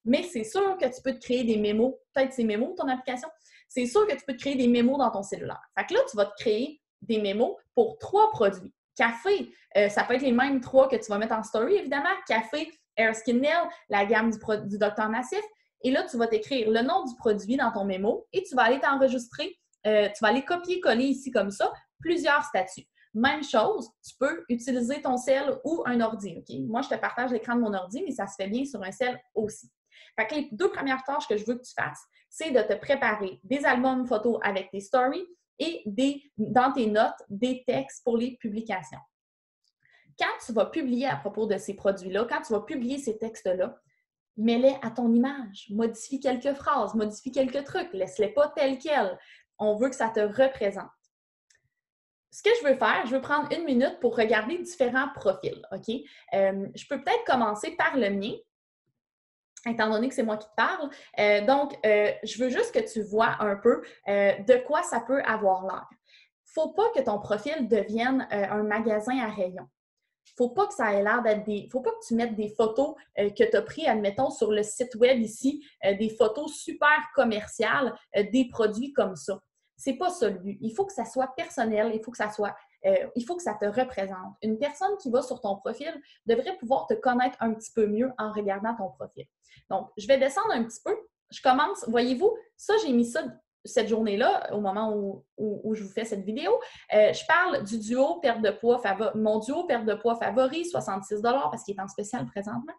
mais c'est sûr que tu peux te créer des mémos. Peut-être c'est mémos, ton application. C'est sûr que tu peux te créer des mémos dans ton cellulaire. Fait que là, tu vas te créer des mémos pour 3 produits. Café, ça peut être les mêmes 3 que tu vas mettre en story, évidemment. Café, Hair Skin Nail, la gamme du Dr Massif. Et là, tu vas t'écrire le nom du produit dans ton mémo et tu vas aller t'enregistrer. Tu vas aller copier-coller ici comme ça, plusieurs statuts. Même chose, tu peux utiliser ton cell ou un ordi. Okay? Moi, je te partage l'écran de mon ordi, mais ça se fait bien sur un cell aussi. Fait que les 2 premières tâches que je veux que tu fasses, c'est de te préparer des albums photos avec tes stories et dans tes notes, des textes pour les publications. Quand tu vas publier à propos de ces produits-là, quand tu vas publier ces textes-là, mets-les à ton image, modifie quelques phrases, modifie quelques trucs, laisse-les pas tels quels. On veut que ça te représente. Ce que je veux faire, je veux prendre 1 minute pour regarder différents profils, OK? Je peux peut-être commencer par le mien, étant donné que c'est moi qui te parle. Donc, je veux juste que tu vois un peu de quoi ça peut avoir l'air. Il ne faut pas que ton profil devienne un magasin à rayons. Il ne faut pas que ça ait l'air d'être des... Il ne faut pas que tu mettes des photos que tu as prises, admettons, sur le site web ici, des photos super commerciales, des produits comme ça. C'est pas ça le but. Il faut que ça soit personnel, il faut que ça te représente. Une personne qui va sur ton profil devrait pouvoir te connaître un petit peu mieux en regardant ton profil. Donc, je vais descendre un petit peu. Je commence, voyez-vous, ça, j'ai mis ça cette journée-là, au moment où je vous fais cette vidéo. Je parle du duo perte de poids mon duo perte de poids favori, 66 $ parce qu'il est en spécial présentement.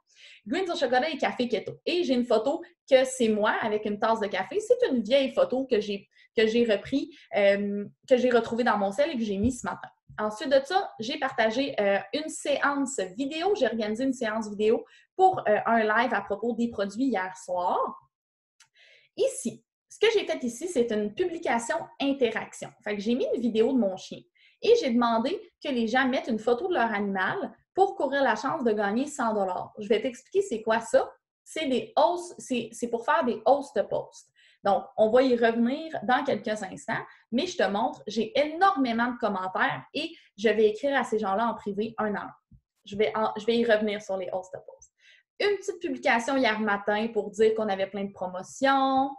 Greens au chocolat et café keto. Et j'ai une photo que c'est moi avec une tasse de café. C'est une vieille photo que j'ai repris, que j'ai retrouvée dans mon cell et que j'ai mis ce matin. Ensuite de ça, j'ai partagé une séance vidéo. J'ai organisé une séance vidéo pour un live à propos des produits hier soir. Ici, ce que j'ai fait ici, c'est une publication interaction. Fait que j'ai mis une vidéo de mon chien et j'ai demandé que les gens mettent une photo de leur animal pour courir la chance de gagner 100 $. Je vais t'expliquer c'est quoi ça. C'est pour faire des host posts. Donc, on va y revenir dans quelques instants, mais je te montre, j'ai énormément de commentaires et je vais écrire à ces gens-là en privé un à un. Je vais y revenir sur les host posts. Une petite publication hier matin pour dire qu'on avait plein de promotions.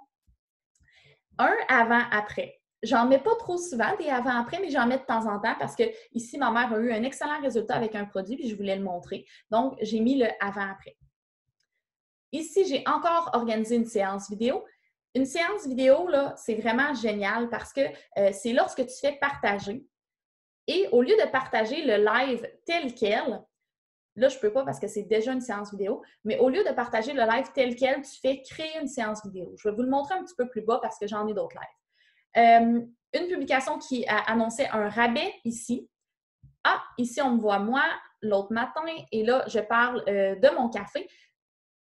Un avant-après. J'en mets pas trop souvent des avant-après, mais j'en mets de temps en temps parce que ici, ma mère a eu un excellent résultat avec un produit et je voulais le montrer. Donc, j'ai mis le avant-après. Ici, j'ai encore organisé une séance vidéo. Une séance vidéo, là, c'est vraiment génial parce que c'est lorsque tu fais partager Et au lieu de partager le live tel quel, là, je ne peux pas parce que c'est déjà une séance vidéo, mais au lieu de partager le live tel quel, tu fais créer une séance vidéo. Je vais vous le montrer un petit peu plus bas parce que j'en ai d'autres lives. Une publication qui a annoncé un rabais ici. Ah, ici, on me voit moi l'autre matin et là, je parle de mon café.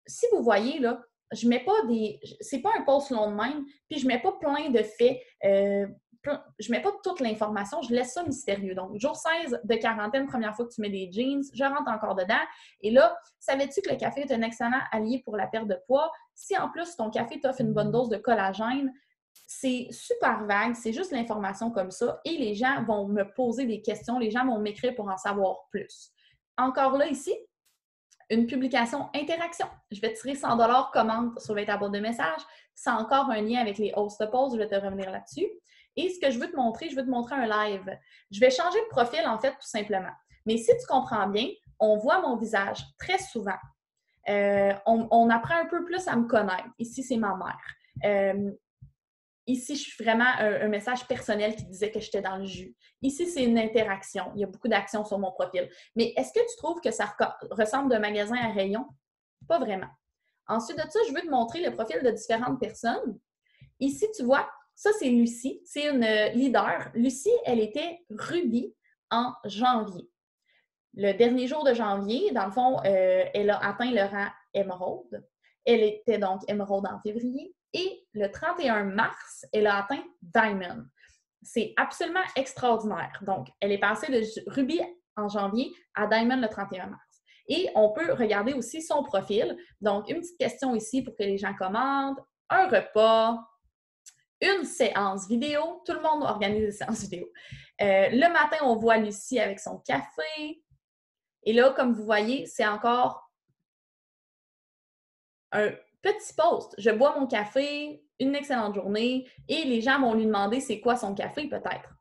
Si vous voyez, là, je mets pas des... C'est pas un post long de même, puis je mets pas plein de faits, je mets pas toute l'information, je laisse ça mystérieux. Donc, jour 16 de quarantaine, première fois que tu mets des jeans, je rentre encore dedans. Et là, savais-tu que le café est un excellent allié pour la perte de poids? Si en plus, ton café t'offre une bonne dose de collagène, c'est super vague, c'est juste l'information comme ça et les gens vont me poser des questions, les gens vont m'écrire pour en savoir plus. Encore là, ici, une publication interaction. Je vais tirer 100 $ commande sur ta boîte de messages. C'est encore un lien avec les host posts, je vais te revenir là-dessus. Et ce que je veux te montrer, je veux te montrer un live. Je vais changer de profil, en fait, tout simplement. Mais si tu comprends bien, on voit mon visage très souvent. On apprend un peu plus à me connaître. Ici, c'est ma mère. Ici, je suis vraiment un message personnel qui disait que j'étais dans le jus. Ici, c'est une interaction. Il y a beaucoup d'actions sur mon profil. Mais est-ce que tu trouves que ça ressemble d'un magasin à rayon? Pas vraiment. Ensuite de ça, je veux te montrer le profil de différentes personnes. Ici, tu vois, ça, c'est Lucie. C'est une leader. Lucie, elle était Ruby en janvier. Le dernier jour de janvier, dans le fond, elle a atteint le rang émeraude. Elle était donc émeraude en février. Et le 31 mars, elle a atteint Diamond. C'est absolument extraordinaire. Donc, elle est passée de Ruby en janvier à Diamond le 31 mars. Et on peut regarder aussi son profil. Donc, une petite question ici pour que les gens commentent. Un repas, une séance vidéo. Tout le monde organise des séances vidéo. Le matin, on voit Lucie avec son café. Et là, comme vous voyez, c'est encore un petit post. Je bois mon café, une excellente journée, et les gens vont lui demander c'est quoi son café, peut-être.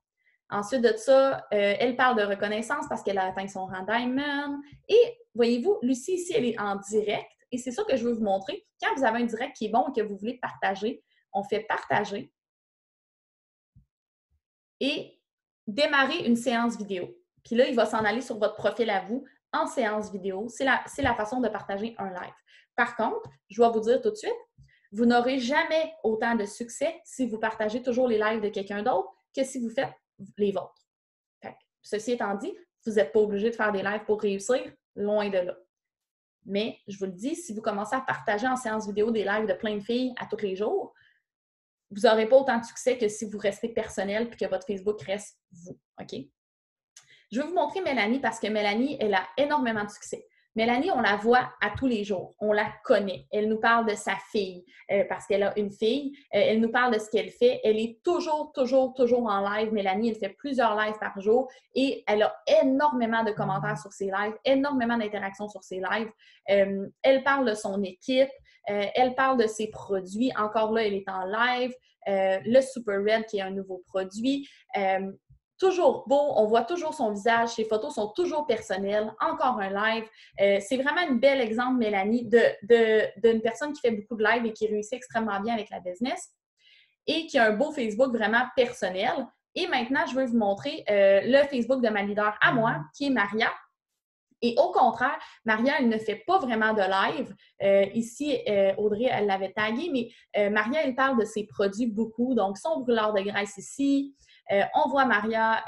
Ensuite de ça, elle parle de reconnaissance parce qu'elle a atteint son rang Diamond. Et voyez-vous, Lucie, ici, elle est en direct. Et c'est ça que je veux vous montrer. Quand vous avez un direct qui est bon et que vous voulez partager, on fait partager et démarrer une séance vidéo. Puis là, il va s'en aller sur votre profil à vous en séance vidéo. C'est la façon de partager un live. Par contre, je dois vous dire tout de suite, vous n'aurez jamais autant de succès si vous partagez toujours les lives de quelqu'un d'autre que si vous faites les vôtres. Fait que, ceci étant dit, vous n'êtes pas obligé de faire des lives pour réussir, loin de là. Mais je vous le dis, si vous commencez à partager en séance vidéo des lives de plein de filles à tous les jours, vous n'aurez pas autant de succès que si vous restez personnel et que votre Facebook reste vous. OK? Je vais vous montrer Mélanie parce que Mélanie, elle a énormément de succès. Mélanie, on la voit à tous les jours. On la connaît. Elle nous parle de sa fille parce qu'elle a une fille. Elle nous parle de ce qu'elle fait. Elle est toujours en live. Mélanie, elle fait plusieurs lives par jour et elle a énormément de commentaires sur ses lives, énormément d'interactions sur ses lives. Elle parle de son équipe. Elle parle de ses produits. Encore là, elle est en live. Le Super Red, qui est un nouveau produit. Toujours beau, on voit toujours son visage, ses photos sont toujours personnelles, encore un live. C'est vraiment un bel exemple, Mélanie, d'une personne qui fait beaucoup de live et qui réussit extrêmement bien avec la business et qui a un beau Facebook vraiment personnel. Et maintenant, je veux vous montrer le Facebook de ma leader à moi, qui est Maria. Et au contraire, Maria, elle ne fait pas vraiment de live. Ici, Audrey, elle l'avait tagué, mais Maria, elle parle de ses produits beaucoup. Donc, son brûleur de graisse ici. On voit Maria,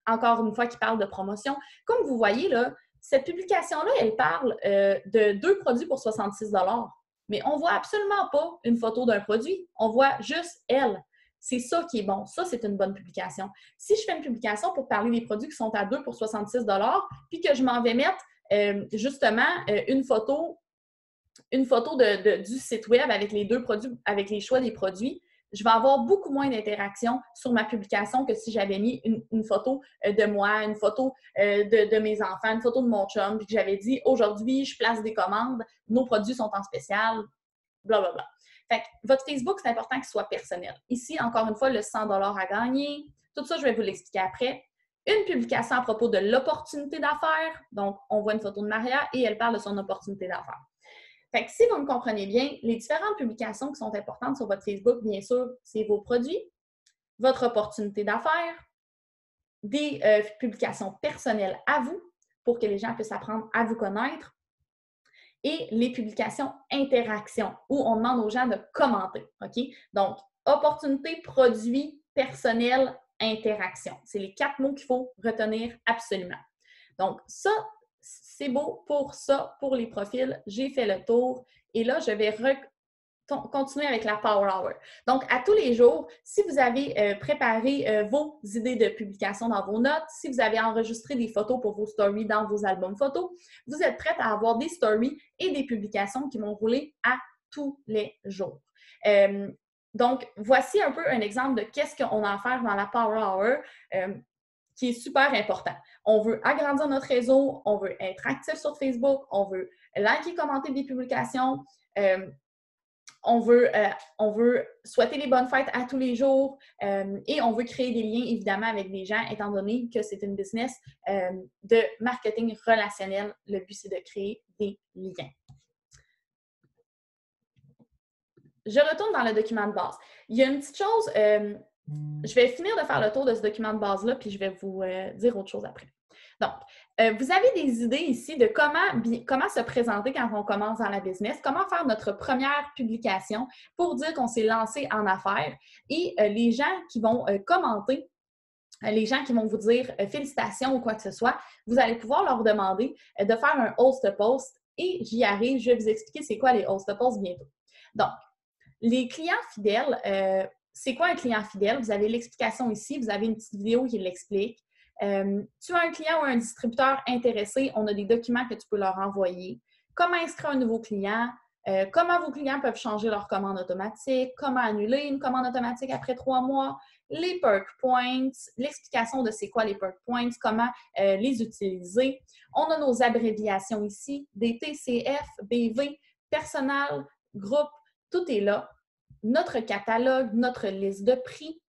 encore une fois, qui parle de promotion. Comme vous voyez, là, cette publication-là, elle parle de 2 produits pour 66 $. Mais on ne voit absolument pas une photo d'un produit. On voit juste elle. C'est ça qui est bon. Ça, c'est une bonne publication. Si je fais une publication pour parler des produits qui sont à 2 pour 66 $, puis que je m'en vais mettre justement une photo du site web avec les 2 produits, avec les choix des produits, je vais avoir beaucoup moins d'interactions sur ma publication que si j'avais mis une photo de moi, une photo de mes enfants, une photo de mon chum, puis que j'avais dit aujourd'hui, je place des commandes, nos produits sont en spécial, blablabla. Fait que votre Facebook, c'est important qu'il soit personnel. Ici, encore une fois, le 100 $ à gagner. Tout ça, je vais vous l'expliquer après. Une publication à propos de l'opportunité d'affaires. Donc, on voit une photo de Maria et elle parle de son opportunité d'affaires. Fait que si vous me comprenez bien, les différentes publications qui sont importantes sur votre Facebook, bien sûr, c'est vos produits, votre opportunité d'affaires, des publications personnelles à vous pour que les gens puissent apprendre à vous connaître et les publications interactions où on demande aux gens de commenter. OK? Donc, opportunité, produit, personnel, interaction. C'est les 4 mots qu'il faut retenir absolument. Donc, ça, c'est beau pour ça, pour les profils. J'ai fait le tour et là, je vais continuer avec la Power Hour. Donc, à tous les jours, si vous avez préparé vos idées de publication dans vos notes, si vous avez enregistré des photos pour vos stories dans vos albums photos, vous êtes prête à avoir des stories et des publications qui vont rouler à tous les jours. Donc, voici un peu un exemple de qu'est-ce qu'on a à faire dans la Power Hour qui est super important. On veut agrandir notre réseau, on veut être actif sur Facebook, on veut liker, commenter des publications, on veut souhaiter les bonnes fêtes à tous les jours et on veut créer des liens, évidemment, avec des gens, étant donné que c'est une business de marketing relationnel. Le but, c'est de créer des liens. Je retourne dans le document de base. Il y a une petite chose, je vais finir de faire le tour de ce document de base-là, puis je vais vous dire autre chose après. Donc, vous avez des idées ici de comment se présenter quand on commence dans la business, comment faire notre première publication pour dire qu'on s'est lancé en affaires. Et les gens qui vont commenter, les gens qui vont vous dire félicitations ou quoi que ce soit, vous allez pouvoir leur demander de faire un host post et j'y arrive, je vais vous expliquer c'est quoi les host posts bientôt. Donc, les clients fidèles, c'est quoi un client fidèle? Vous avez l'explication ici, vous avez une petite vidéo qui l'explique. Tu as un client ou un distributeur intéressé, on a des documents que tu peux leur envoyer. Comment inscrire un nouveau client? Comment vos clients peuvent changer leur commande automatique? Comment annuler une commande automatique après 3 mois? Les perk points, l'explication de c'est quoi les perk points, comment les utiliser. On a nos abréviations ici, des TCF, BV, personnel, groupe, tout est là. Notre catalogue, notre liste de prix.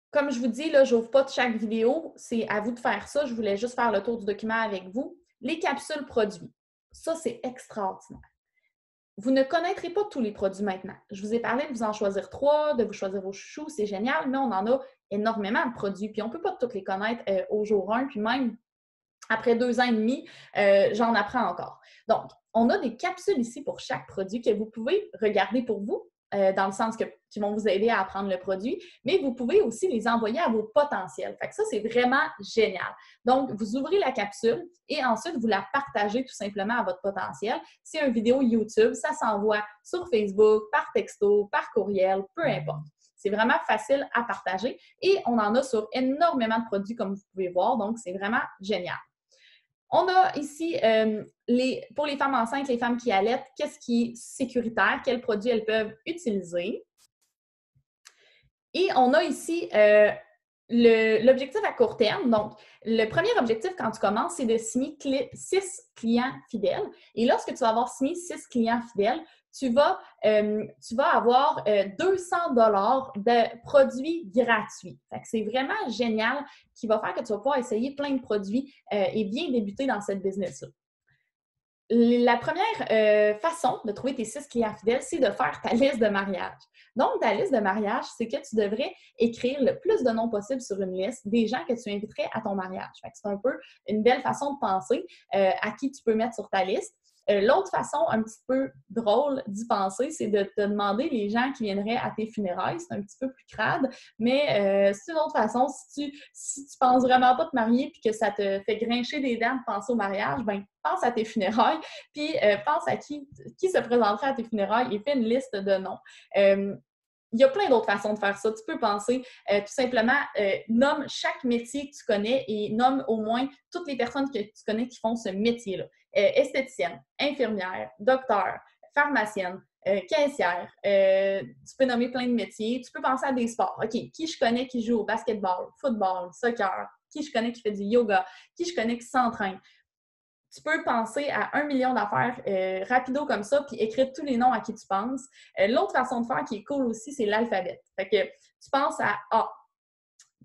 Comme je vous dis, là, je n'ouvre pas de chaque vidéo. C'est à vous de faire ça. Je voulais juste faire le tour du document avec vous. Les capsules produits. Ça, c'est extraordinaire. Vous ne connaîtrez pas tous les produits maintenant. Je vous ai parlé de vous en choisir 3, de vous choisir vos chouchous, c'est génial, mais on en a énormément de produits. Puis on ne peut pas tous les connaître au jour 1, puis même après 2 ans et demi, j'en apprends encore. Donc, on a des capsules ici pour chaque produit que vous pouvez regarder pour vous, dans le sens qui vont vous aider à apprendre le produit, mais vous pouvez aussi les envoyer à vos potentiels. Fait que ça, c'est vraiment génial. Donc, vous ouvrez la capsule et ensuite, vous la partagez tout simplement à votre potentiel. C'est une vidéo YouTube, ça s'envoie sur Facebook, par texto, par courriel, peu importe. C'est vraiment facile à partager et on en a sur énormément de produits comme vous pouvez voir, donc c'est vraiment génial. On a ici, pour les femmes enceintes, les femmes qui allaitent, qu'est-ce qui est sécuritaire, quels produits elles peuvent utiliser. Et on a ici l'objectif à court terme. Donc, le premier objectif quand tu commences, c'est de signer 6 clients fidèles. Et lorsque tu vas avoir signé 6 clients fidèles, tu vas avoir 200 $ de produits gratuits. C'est vraiment génial qui va faire que tu vas pouvoir essayer plein de produits et bien débuter dans cette business-là. La première façon de trouver tes 6 clients fidèles, c'est de faire ta liste de mariage. Donc, ta liste de mariage, c'est que tu devrais écrire le plus de noms possible sur une liste des gens que tu inviterais à ton mariage. C'est un peu une belle façon de penser à qui tu peux mettre sur ta liste. L'autre façon un petit peu drôle d'y penser, c'est de te demander les gens qui viendraient à tes funérailles. C'est un petit peu plus crade, mais c'est une autre façon. Si tu penses vraiment pas te marier et que ça te fait grincher des dents de penser au mariage, ben pense à tes funérailles, puis pense à qui se présenterait à tes funérailles et fais une liste de noms. Il y a plein d'autres façons de faire ça. Tu peux penser tout simplement, nomme chaque métier que tu connais et nomme au moins toutes les personnes que tu connais qui font ce métier-là. Esthéticienne, infirmière, docteur, pharmacienne, caissière. Tu peux nommer plein de métiers. Tu peux penser à des sports. OK, qui je connais qui joue au basketball, football, soccer, qui je connais qui fait du yoga, qui je connais qui s'entraîne. Tu peux penser à 1 million d'affaires rapido comme ça, puis écrire tous les noms à qui tu penses. L'autre façon de faire qui est cool aussi, c'est l'alphabet. Fait que tu penses à A.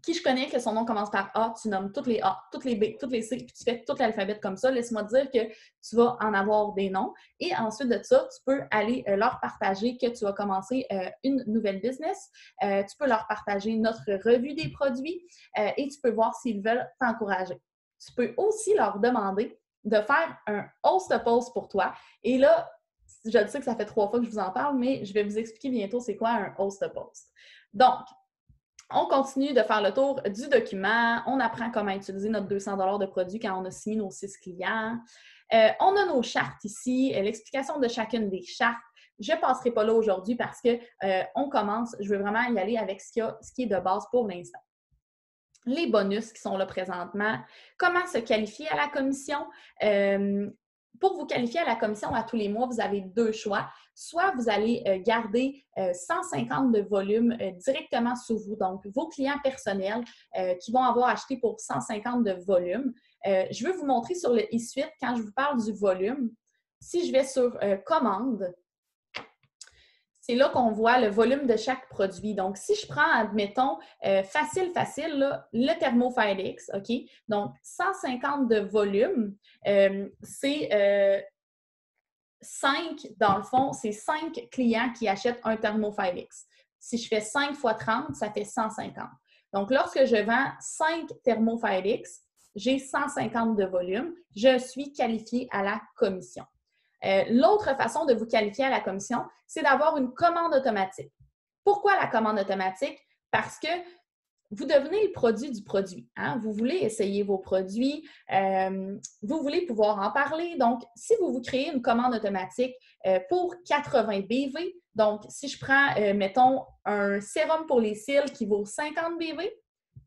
qui je connais que son nom commence par A, tu nommes toutes les A, toutes les B, toutes les C, puis tu fais tout l'alphabet comme ça. Laisse-moi te dire que tu vas en avoir des noms. Et ensuite de ça, tu peux aller leur partager que tu vas commencer une nouvelle business. Tu peux leur partager notre revue des produits et tu peux voir s'ils veulent t'encourager. Tu peux aussi leur demander de faire un host post pour toi. Et là, je sais que ça fait 3 fois que je vous en parle, mais je vais vous expliquer bientôt c'est quoi un host post. Donc, on continue de faire le tour du document. On apprend comment utiliser notre 200 $ de produit quand on a signé nos 6 clients. On a nos chartes ici, l'explication de chacune des chartes. Je ne passerai pas là aujourd'hui parce qu'on commence, je veux vraiment y aller avec ce qui est de base pour l'instant. Les bonus qui sont là présentement, comment se qualifier à la commission. Pour vous qualifier à la commission à tous les mois, vous avez 2 choix. Soit vous allez garder 150 de volume directement sous vous, donc vos clients personnels qui vont avoir acheté pour 150 de volume. Je veux vous montrer sur le e-suite, quand je vous parle du volume, si je vais sur commande, c'est là qu'on voit le volume de chaque produit. Donc, si je prends, admettons, facile, là, le Thermoflex, OK? Donc, 150 de volume, c'est 5, dans le fond, c'est 5 clients qui achètent un Thermoflex. Si je fais 5 fois 30, ça fait 150. Donc, lorsque je vends 5 Thermoflex, j'ai 150 de volume, je suis qualifiée à la commission. L'autre façon de vous qualifier à la commission, c'est d'avoir une commande automatique. Pourquoi la commande automatique? Parce que vous devenez le produit du produit. Hein? Vous voulez essayer vos produits, vous voulez pouvoir en parler. Donc, si vous créez une commande automatique pour 80 BV, donc si je prends, mettons, un sérum pour les cils qui vaut 50 BV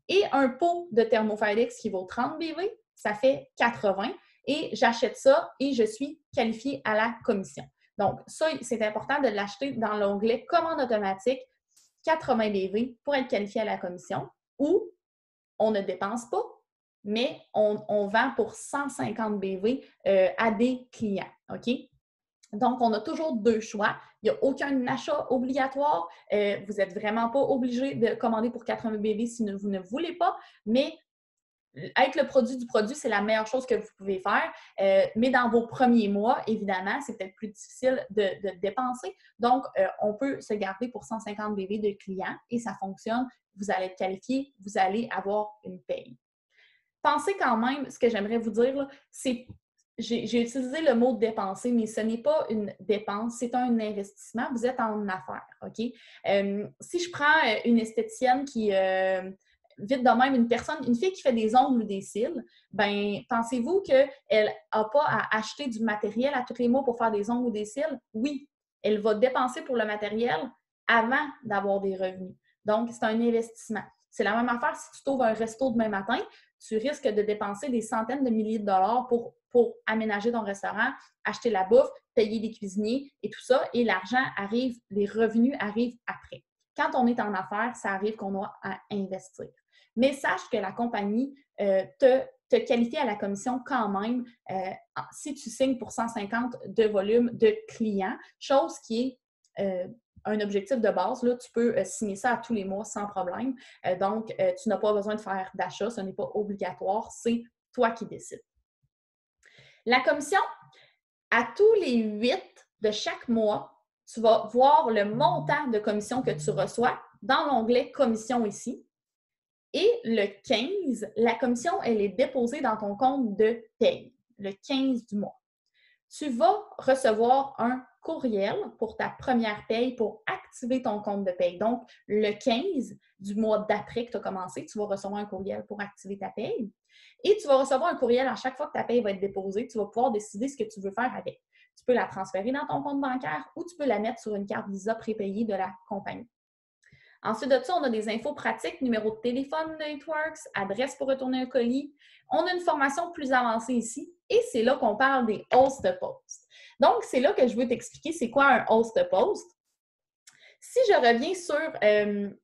et un pot de Thermoflex qui vaut 30 BV, ça fait 80 et j'achète ça et je suis qualifiée à la commission. Donc, ça, c'est important de l'acheter dans l'onglet commande automatique 80 BV pour être qualifié à la commission ou on ne dépense pas, mais on vend pour 150 BV à des clients. OK? Donc, on a toujours 2 choix. Il n'y a aucun achat obligatoire. Vous n'êtes vraiment pas obligé de commander pour 80 BV si vous ne voulez pas, mais être le produit du produit, c'est la meilleure chose que vous pouvez faire. Mais dans vos premiers mois, évidemment, c'est peut-être plus difficile de dépenser. Donc, on peut se garder pour 150 BV de clients et ça fonctionne. Vous allez être qualifié, vous allez avoir une paye. Pensez quand même, ce que j'aimerais vous dire, c'est j'ai utilisé le mot dépenser, mais ce n'est pas une dépense, c'est un investissement. Vous êtes en affaires, OK? Si je prends une esthéticienne qui vite de même, une fille qui fait des ongles ou des cils, ben pensez-vous qu'elle n'a pas à acheter du matériel à tous les mois pour faire des ongles ou des cils? Oui, elle va dépenser pour le matériel avant d'avoir des revenus. Donc, c'est un investissement. C'est la même affaire si tu t'ouvres un resto demain matin, tu risques de dépenser des centaines de milliers de dollars pour aménager ton restaurant, acheter la bouffe, payer des cuisiniers et tout ça. Et l'argent arrive, les revenus arrivent après. Quand on est en affaires, ça arrive qu'on doit à investir. Mais sache que la compagnie te qualifie à la commission quand même si tu signes pour 150 de volume de clients, chose qui est un objectif de base. Là, tu peux signer ça à tous les mois sans problème. Donc, tu n'as pas besoin de faire d'achat, ce n'est pas obligatoire, c'est toi qui décides. La commission, à tous les 8 de chaque mois, tu vas voir le montant de commission que tu reçois dans l'onglet « Commission » ici. Et le 15, la commission, elle est déposée dans ton compte de paye, le 15 du mois. Tu vas recevoir un courriel pour ta première paye pour activer ton compte de paye. Donc, le 15 du mois d'après que tu as commencé, tu vas recevoir un courriel pour activer ta paye. Et tu vas recevoir un courriel à chaque fois que ta paye va être déposée. Tu vas pouvoir décider ce que tu veux faire avec. Tu peux la transférer dans ton compte bancaire ou tu peux la mettre sur une carte Visa prépayée de la compagnie. Ensuite de ça, on a des infos pratiques, numéro de téléphone de It-Works, adresse pour retourner un colis. On a une formation plus avancée ici et c'est là qu'on parle des host posts. Donc, c'est là que je veux t'expliquer c'est quoi un host post. Si je reviens sur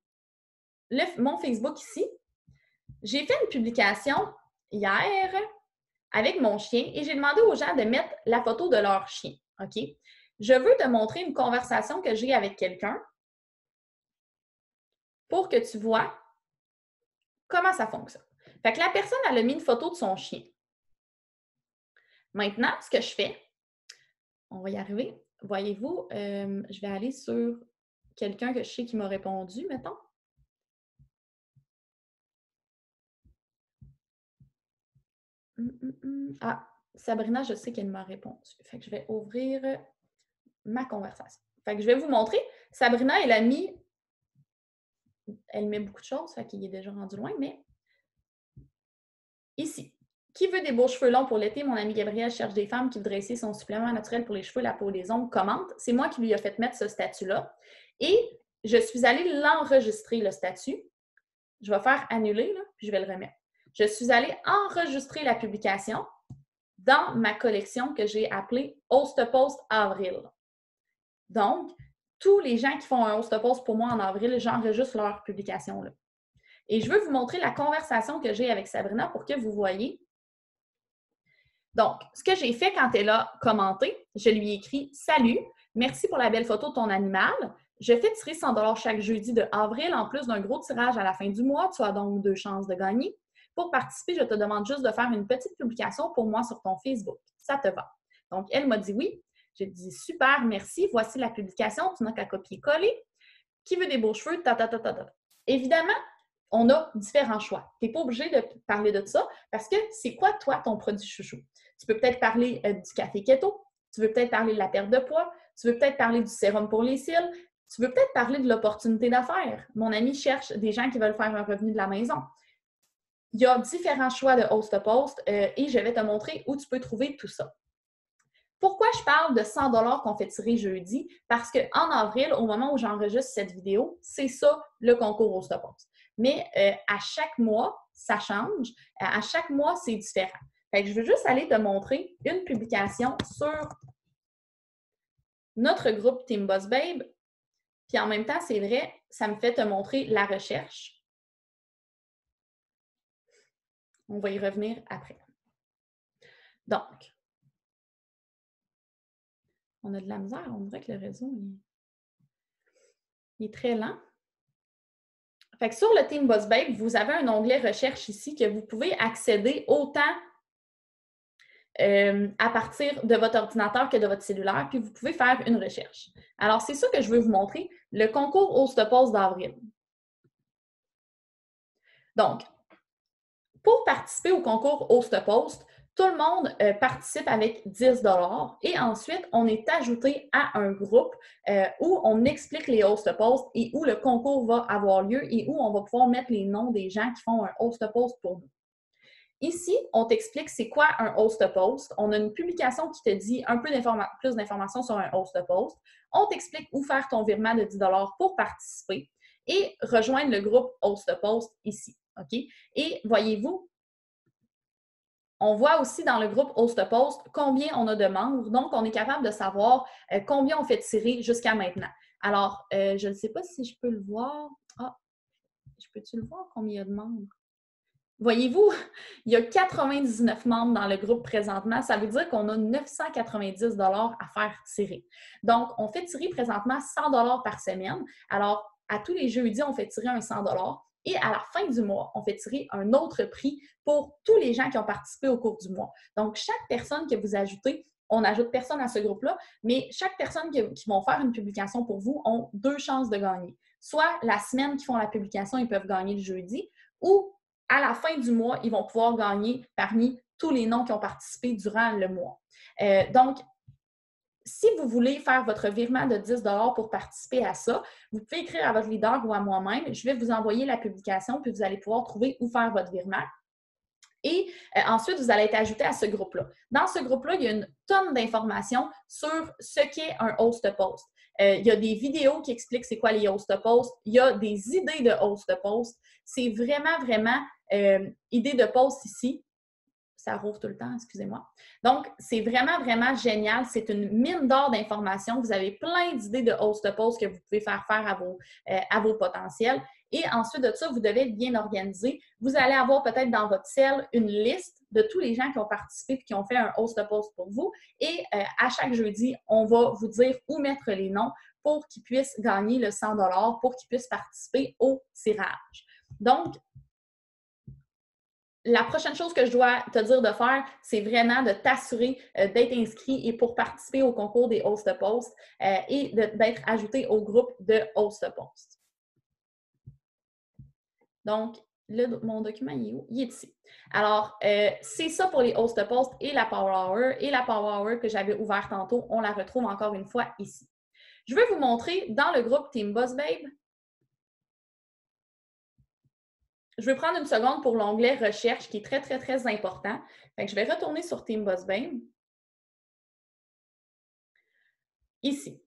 mon Facebook ici, j'ai fait une publication hier avec mon chien et j'ai demandé aux gens de mettre la photo de leur chien. OK? Je veux te montrer une conversation que j'ai avec quelqu'un pour que tu vois comment ça fonctionne? Fait que la personne, elle a mis une photo de son chien. Maintenant, ce que je fais, on va y arriver. Voyez-vous, je vais aller sur quelqu'un que je sais qui m'a répondu, mettons. Ah, Sabrina, je sais qu'elle m'a répondu. Fait que je vais ouvrir ma conversation. Fait que je vais vous montrer. Sabrina, elle met beaucoup de choses, fait qu'il est déjà rendu loin, mais ici. Qui veut des beaux cheveux longs pour l'été? Mon ami Gabriel cherche des femmes qui voudraient essayer son supplément naturel pour les cheveux, la peau, les ongles. Commente. C'est moi qui lui ai fait mettre ce statut-là. Et je suis allée l'enregistrer, le statut. Je vais faire annuler, là, puis je vais le remettre. Je suis allée enregistrer la publication dans ma collection que j'ai appelée Host Post Avril. Donc, tous les gens qui font un Host Post pour moi en avril, j'enregistre leur publication là. Et je veux vous montrer la conversation que j'ai avec Sabrina pour que vous voyez. Donc, ce que j'ai fait quand elle a commenté, je lui ai écrit « Salut, merci pour la belle photo de ton animal. Je fais tirer 100 $ chaque jeudi de avril, en plus d'un gros tirage à la fin du mois. Tu as donc 2 chances de gagner. Pour participer, je te demande juste de faire une petite publication pour moi sur ton Facebook. Ça te va? » Donc, elle m'a dit oui. J'ai dit « Super, merci. Voici la publication. Tu n'as qu'à copier-coller. Qui veut des beaux cheveux? » Évidemment, on a différents choix. Tu n'es pas obligé de parler de ça parce que c'est quoi, toi, ton produit chouchou? Tu peux peut-être parler du café keto, tu veux peut-être parler de la perte de poids, tu veux peut-être parler du sérum pour les cils, tu veux peut-être parler de l'opportunité d'affaires. Mon ami cherche des gens qui veulent faire un revenu de la maison. Il y a différents choix de host to post et je vais te montrer où tu peux trouver tout ça. Pourquoi je parle de 100 $ qu'on fait tirer jeudi? Parce qu'en avril, au moment où j'enregistre cette vidéo, c'est ça le concours host to post. Mais à chaque mois, ça change. À chaque mois, c'est différent. Fait que je veux juste aller te montrer une publication sur notre groupe Team Boss Babe. Puis en même temps, c'est vrai, ça me fait te montrer la recherche. On va y revenir après. Donc, on a de la misère. On dirait que le réseau il est très lent. Fait que sur le Team Boss Babe, vous avez un onglet recherche ici que vous pouvez accéder autant à partir de votre ordinateur que de votre cellulaire, puis vous pouvez faire une recherche. Alors, c'est ça que je veux vous montrer, le concours Host Post d'avril. Donc, pour participer au concours Host Post, tout le monde participe avec 10 $ et ensuite, on est ajouté à un groupe où on explique les Host Post et où le concours va avoir lieu et où on va pouvoir mettre les noms des gens qui font un Host Post pour nous. Ici, on t'explique c'est quoi un host post. On a une publication qui te dit un peu plus d'informations sur un host post. On t'explique où faire ton virement de 10 $ pour participer et rejoindre le groupe host post ici. OK? Et voyez-vous, on voit aussi dans le groupe host post combien on a de membres. Donc, on est capable de savoir combien on fait tirer jusqu'à maintenant. Alors, je ne sais pas si je peux le voir. Ah, je peux-tu le voir combien il y a de membres? Voyez-vous, il y a 99 membres dans le groupe présentement. Ça veut dire qu'on a 990 $ à faire tirer. Donc, on fait tirer présentement 100 $ par semaine. Alors, à tous les jeudis, on fait tirer un 100 $ et à la fin du mois, on fait tirer un autre prix pour tous les gens qui ont participé au cours du mois. Donc, chaque personne que vous ajoutez, on n'ajoute personne à ce groupe-là, mais chaque personne qui vont faire une publication pour vous ont 2 chances de gagner. Soit la semaine qu'ils font la publication, ils peuvent gagner le jeudi, ou à la fin du mois, ils vont pouvoir gagner parmi tous les noms qui ont participé durant le mois. Donc, si vous voulez faire votre virement de 10 $ pour participer à ça, vous pouvez écrire à votre leader ou à moi-même. Je vais vous envoyer la publication, puis vous allez pouvoir trouver où faire votre virement. Et ensuite, vous allez être ajouté à ce groupe-là. Dans ce groupe-là, il y a une tonne d'informations sur ce qu'est un host post. Il y a des vidéos qui expliquent c'est quoi les host posts. Il y a des idées de host post. C'est vraiment, vraiment idées de post ici. Ça rouvre tout le temps, excusez-moi. Donc, c'est vraiment, vraiment génial. C'est une mine d'or d'informations. Vous avez plein d'idées de host post que vous pouvez faire à vos potentiels. Et ensuite de ça, vous devez être bien organisé. Vous allez avoir peut-être dans votre cell une liste de tous les gens qui ont participé et qui ont fait un host post pour vous. Et à chaque jeudi, on va vous dire où mettre les noms pour qu'ils puissent gagner le 100 $, pour qu'ils puissent participer au tirage. Donc, la prochaine chose que je dois te dire de faire, c'est vraiment de t'assurer d'être inscrit et pour participer au concours des Host Post et d'être ajouté au groupe de Host Post. Donc, mon document, il est où? Il est ici. Alors, c'est ça pour les Host Post et la Power Hour. Et la Power Hour que j'avais ouverte tantôt, on la retrouve encore une fois ici. Je vais vous montrer dans le groupe Team Boss Babe. Je vais prendre une seconde pour l'onglet Recherche qui est très, très, très important. Fait que je vais retourner sur Team Boss Babe. Ici.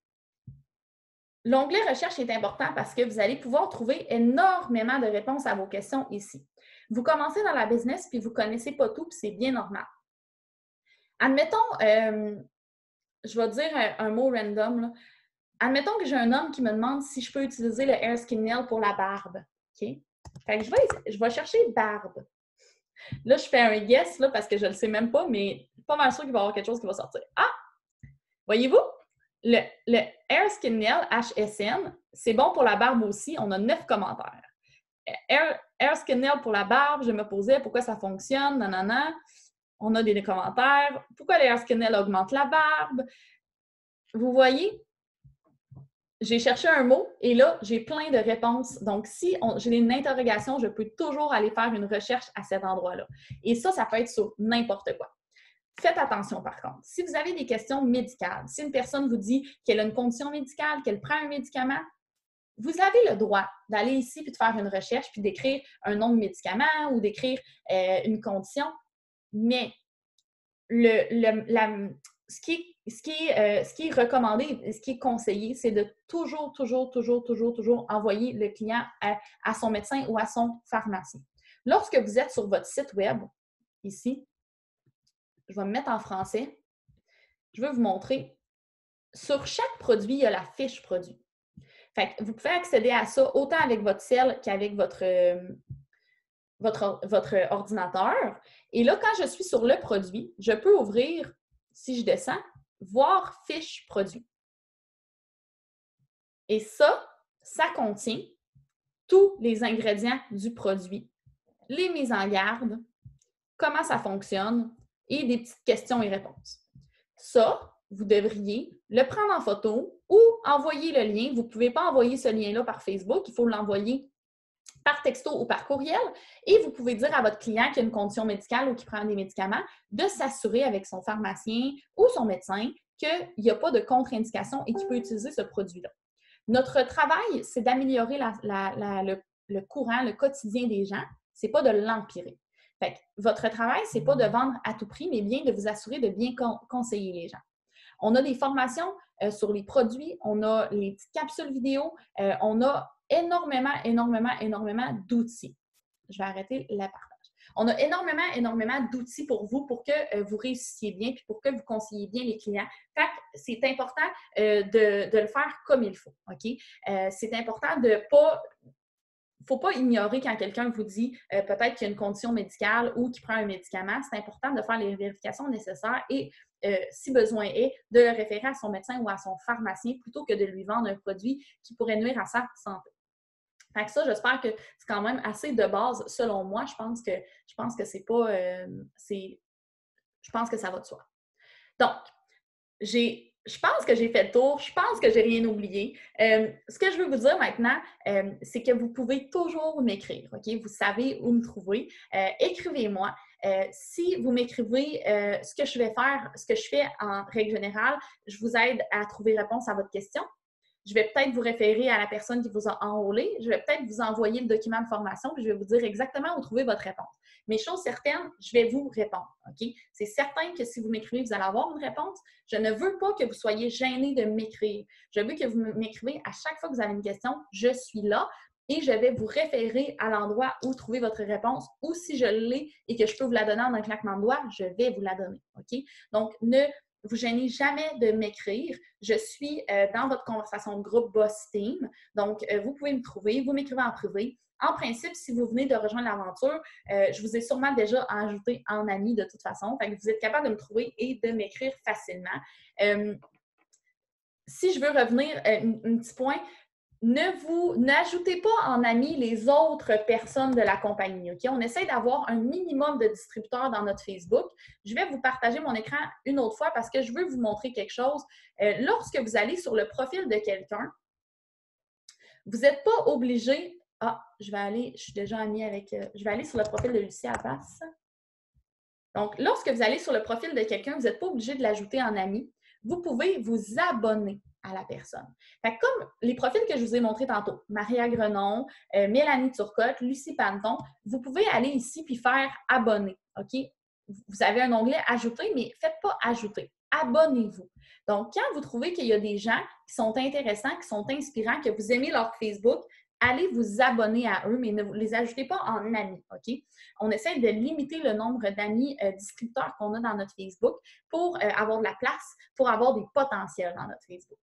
L'onglet Recherche est important parce que vous allez pouvoir trouver énormément de réponses à vos questions ici. Vous commencez dans la business puis vous ne connaissez pas tout, puis c'est bien normal. Admettons, je vais dire un mot random. Là. Admettons que j'ai un homme qui me demande si je peux utiliser le Hair Skin Nail pour la barbe. OK? Fait que je vais chercher barbe. Là, je fais un guess là, parce que je ne le sais même pas, mais pas mal sûr qu'il va y avoir quelque chose qui va sortir. Ah! Voyez-vous? Le Hair Skin Nail HSN, c'est bon pour la barbe aussi. On a 9 commentaires. Hair Skin Nail pour la barbe, je me posais pourquoi ça fonctionne, nanana. On a des commentaires. Pourquoi le Hair Skin Nail augmente la barbe? Vous voyez? J'ai cherché un mot et là, j'ai plein de réponses. Donc, si j'ai une interrogation, je peux toujours aller faire une recherche à cet endroit-là. Et ça peut être sur n'importe quoi. Faites attention par contre. Si vous avez des questions médicales, si une personne vous dit qu'elle a une condition médicale, qu'elle prend un médicament, vous avez le droit d'aller ici puis de faire une recherche puis d'écrire un nom de médicament ou d'écrire une condition. Mais ce qui est recommandé, ce qui est conseillé, c'est de toujours envoyer le client à son médecin ou à son pharmacien. Lorsque vous êtes sur votre site web, ici, je vais me mettre en français. Je vais vous montrer. Sur chaque produit, il y a la fiche produit. Fait que vous pouvez accéder à ça autant avec votre cell qu'avec votre ordinateur. Et là, quand je suis sur le produit, je peux ouvrir, si je descends, voir fiche produit. Et ça contient tous les ingrédients du produit, les mises en garde, comment ça fonctionne et des petites questions et réponses. Ça, vous devriez le prendre en photo ou envoyer le lien. Vous ne pouvez pas envoyer ce lien-là par Facebook, il faut l'envoyer par texto ou par courriel. Et vous pouvez dire à votre client qui a une condition médicale ou qui prend des médicaments de s'assurer avec son pharmacien ou son médecin qu'il n'y a pas de contre-indication et qu'il peut utiliser ce produit-là. Notre travail, c'est d'améliorer le courant, le quotidien des gens. Ce n'est pas de l'empirer. Fait que votre travail, ce n'est pas de vendre à tout prix, mais bien de vous assurer de bien conseiller les gens. On a des formations sur les produits, on a les petites capsules vidéo, on a énormément d'outils. Je vais arrêter la partage. On a énormément d'outils pour vous pour que vous réussissiez bien puis pour que vous conseillez bien les clients. Fait que c'est important de le faire comme il faut. OK? C'est important de ne pas. Il ne faut pas ignorer quand quelqu'un vous dit peut-être qu'il y a une condition médicale ou qu'il prend un médicament. C'est important de faire les vérifications nécessaires et, si besoin est, de le référer à son médecin ou à son pharmacien plutôt que de lui vendre un produit qui pourrait nuire à sa santé. Fait que ça, j'espère que c'est quand même assez de base, selon moi. Je pense que c'est pas. Je pense que ça va de soi. Donc, je pense que j'ai fait le tour. Je pense que j'ai rien oublié. Ce que je veux vous dire maintenant, c'est que vous pouvez toujours m'écrire. OK? Vous savez où me trouver. Écrivez-moi. Si vous m'écrivez ce que je vais faire, ce que je fais en règle générale, je vous aide à trouver réponse à votre question. Je vais peut-être vous référer à la personne qui vous a enrôlé. Je vais peut-être vous envoyer le document de formation, puis je vais vous dire exactement où trouver votre réponse. Mais chose certaine, je vais vous répondre. OK? C'est certain que si vous m'écrivez, vous allez avoir une réponse. Je ne veux pas que vous soyez gêné de m'écrire. Je veux que vous m'écrivez à chaque fois que vous avez une question. Je suis là et je vais vous référer à l'endroit où trouver votre réponse. Ou si je l'ai et que je peux vous la donner en un claquement de doigts, je vais vous la donner. OK? Donc, ne vous gênez jamais de m'écrire. Je suis dans votre conversation de groupe Boss Team. Donc, vous pouvez me trouver. Vous m'écrivez en privé. En principe, si vous venez de rejoindre l'aventure, je vous ai sûrement déjà ajouté en ami de toute façon. Fait que vous êtes capable de me trouver et de m'écrire facilement. Si je veux revenir, un petit point, N'ajoutez pas en ami les autres personnes de la compagnie. OK? On essaie d'avoir un minimum de distributeurs dans notre Facebook. Je vais vous partager mon écran une autre fois parce que je veux vous montrer quelque chose. Lorsque vous allez sur le profil de quelqu'un, vous n'êtes pas obligé. Ah, je suis déjà amie avec. Je vais aller sur le profil de Lucie à la place. Donc, lorsque vous allez sur le profil de quelqu'un, vous n'êtes pas obligé de l'ajouter en ami. Vous pouvez vous abonner à la personne. Fait que comme les profils que je vous ai montrés tantôt, Maria Grenon, Mélanie Turcotte, Lucie Panton, vous pouvez aller ici puis faire abonner. OK? Vous avez un onglet ajouter, mais faites pas ajouter. Abonnez-vous. Donc, quand vous trouvez qu'il y a des gens qui sont intéressants, qui sont inspirants, que vous aimez leur Facebook, allez vous abonner à eux, mais ne les ajoutez pas en amis, OK? On essaie de limiter le nombre d'amis distributeurs qu'on a dans notre Facebook pour avoir de la place, pour avoir des potentiels dans notre Facebook.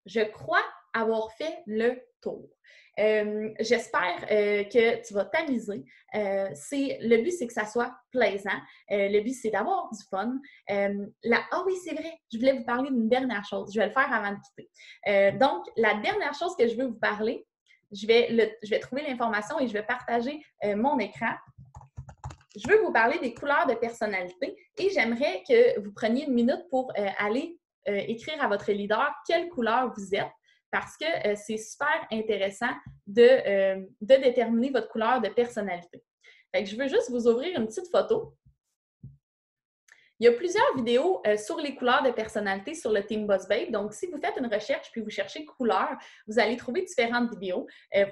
Je crois avoir fait le tour. J'espère que tu vas t'amuser. Le but, c'est que ça soit plaisant. Le but, c'est d'avoir du fun. Ah oui, c'est vrai, je voulais vous parler d'une dernière chose. Je vais le faire avant de quitter. Donc, la dernière chose que je veux vous parler, je vais trouver l'information et je vais partager mon écran. Je veux vous parler des couleurs de personnalité et j'aimerais que vous preniez une minute pour aller écrire à votre leader quelle couleur vous êtes parce que c'est super intéressant de déterminer votre couleur de personnalité. Fait que je veux juste vous ouvrir une petite photo. Il y a plusieurs vidéos sur les couleurs de personnalité sur le Team Boss Babe. Donc, si vous faites une recherche puis vous cherchez couleurs, vous allez trouver différentes vidéos.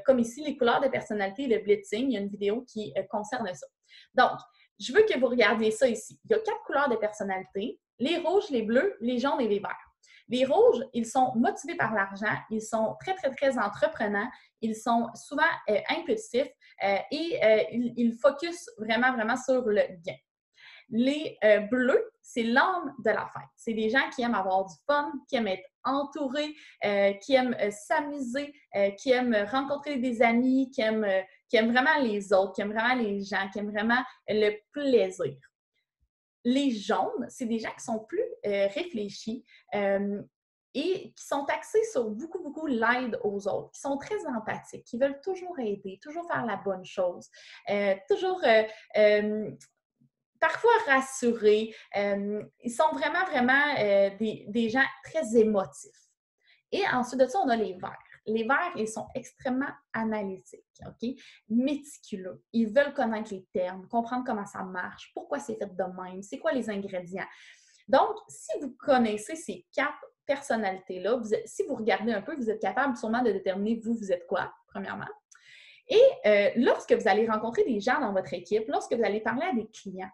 Comme ici, les couleurs de personnalité et le blitzing, il y a une vidéo qui concerne ça. Donc, je veux que vous regardiez ça ici. Il y a 4 couleurs de personnalité, les rouges, les bleus, les jaunes et les verts. Les rouges, ils sont motivés par l'argent, ils sont très, très, très entreprenants, ils sont souvent impulsifs et ils focusent vraiment, vraiment sur le gain. Les bleus, c'est l'âme de la fête. C'est des gens qui aiment avoir du fun, qui aiment être entourés, qui aiment s'amuser, qui aiment rencontrer des amis, qui aiment vraiment les autres, qui aiment vraiment les gens, qui aiment vraiment le plaisir. Les jaunes, c'est des gens qui sont plus réfléchis et qui sont axés sur beaucoup, beaucoup l'aide aux autres, qui sont très empathiques, qui veulent toujours aider, toujours faire la bonne chose, toujours parfois rassurés. Ils sont vraiment, vraiment des gens très émotifs. Et ensuite de ça, on a les verts. Les verts, ils sont extrêmement analytiques, OK? Méticuleux. Ils veulent connaître les termes, comprendre comment ça marche, pourquoi c'est fait de même, c'est quoi les ingrédients. Donc, si vous connaissez ces 4 personnalités-là, si vous regardez un peu, vous êtes capable sûrement de déterminer vous êtes quoi, premièrement. Et lorsque vous allez rencontrer des gens dans votre équipe, lorsque vous allez parler à des clients,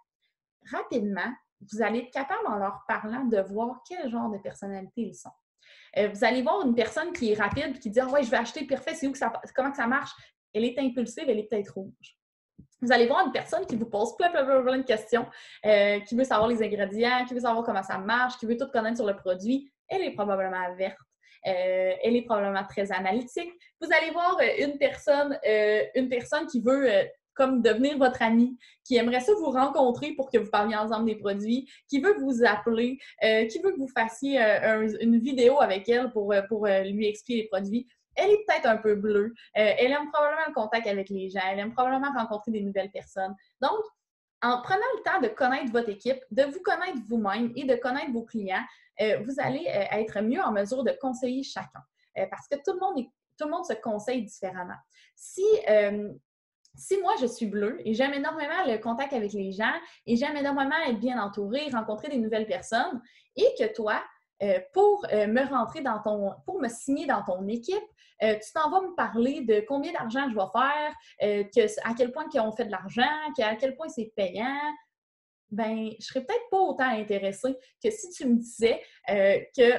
rapidement, vous allez être capable, en leur parlant, de voir quel genre de personnalité ils sont. Vous allez voir une personne qui est rapide et qui dit « Ah ouais, je vais acheter, parfait, c'est où que comment que ça marche? » Elle est impulsive, elle est peut-être rouge. Vous allez voir une personne qui vous pose plein de questions, qui veut savoir les ingrédients, qui veut savoir comment ça marche, qui veut tout connaître sur le produit. Elle est probablement verte. Elle est probablement très analytique. Vous allez voir une personne qui veut comme devenir votre ami, qui aimerait ça vous rencontrer pour que vous parliez ensemble des produits, qui veut vous appeler, qui veut que vous fassiez une vidéo avec elle pour lui expliquer les produits. Elle est peut-être un peu bleue. Elle aime probablement le contact avec les gens. Elle aime probablement rencontrer des nouvelles personnes. Donc, en prenant le temps de connaître votre équipe, de vous connaître vous-même et de connaître vos clients, vous allez être mieux en mesure de conseiller chacun. Parce que tout le monde se conseille différemment. Si moi, je suis bleue et j'aime énormément le contact avec les gens et j'aime énormément être bien entourée, rencontrer des nouvelles personnes, et que toi, pour me signer dans ton équipe, tu t'en vas me parler de combien d'argent je vais faire, à quel point on fait de l'argent, à quel point c'est payant, ben, je serais peut-être pas autant intéressée que si tu me disais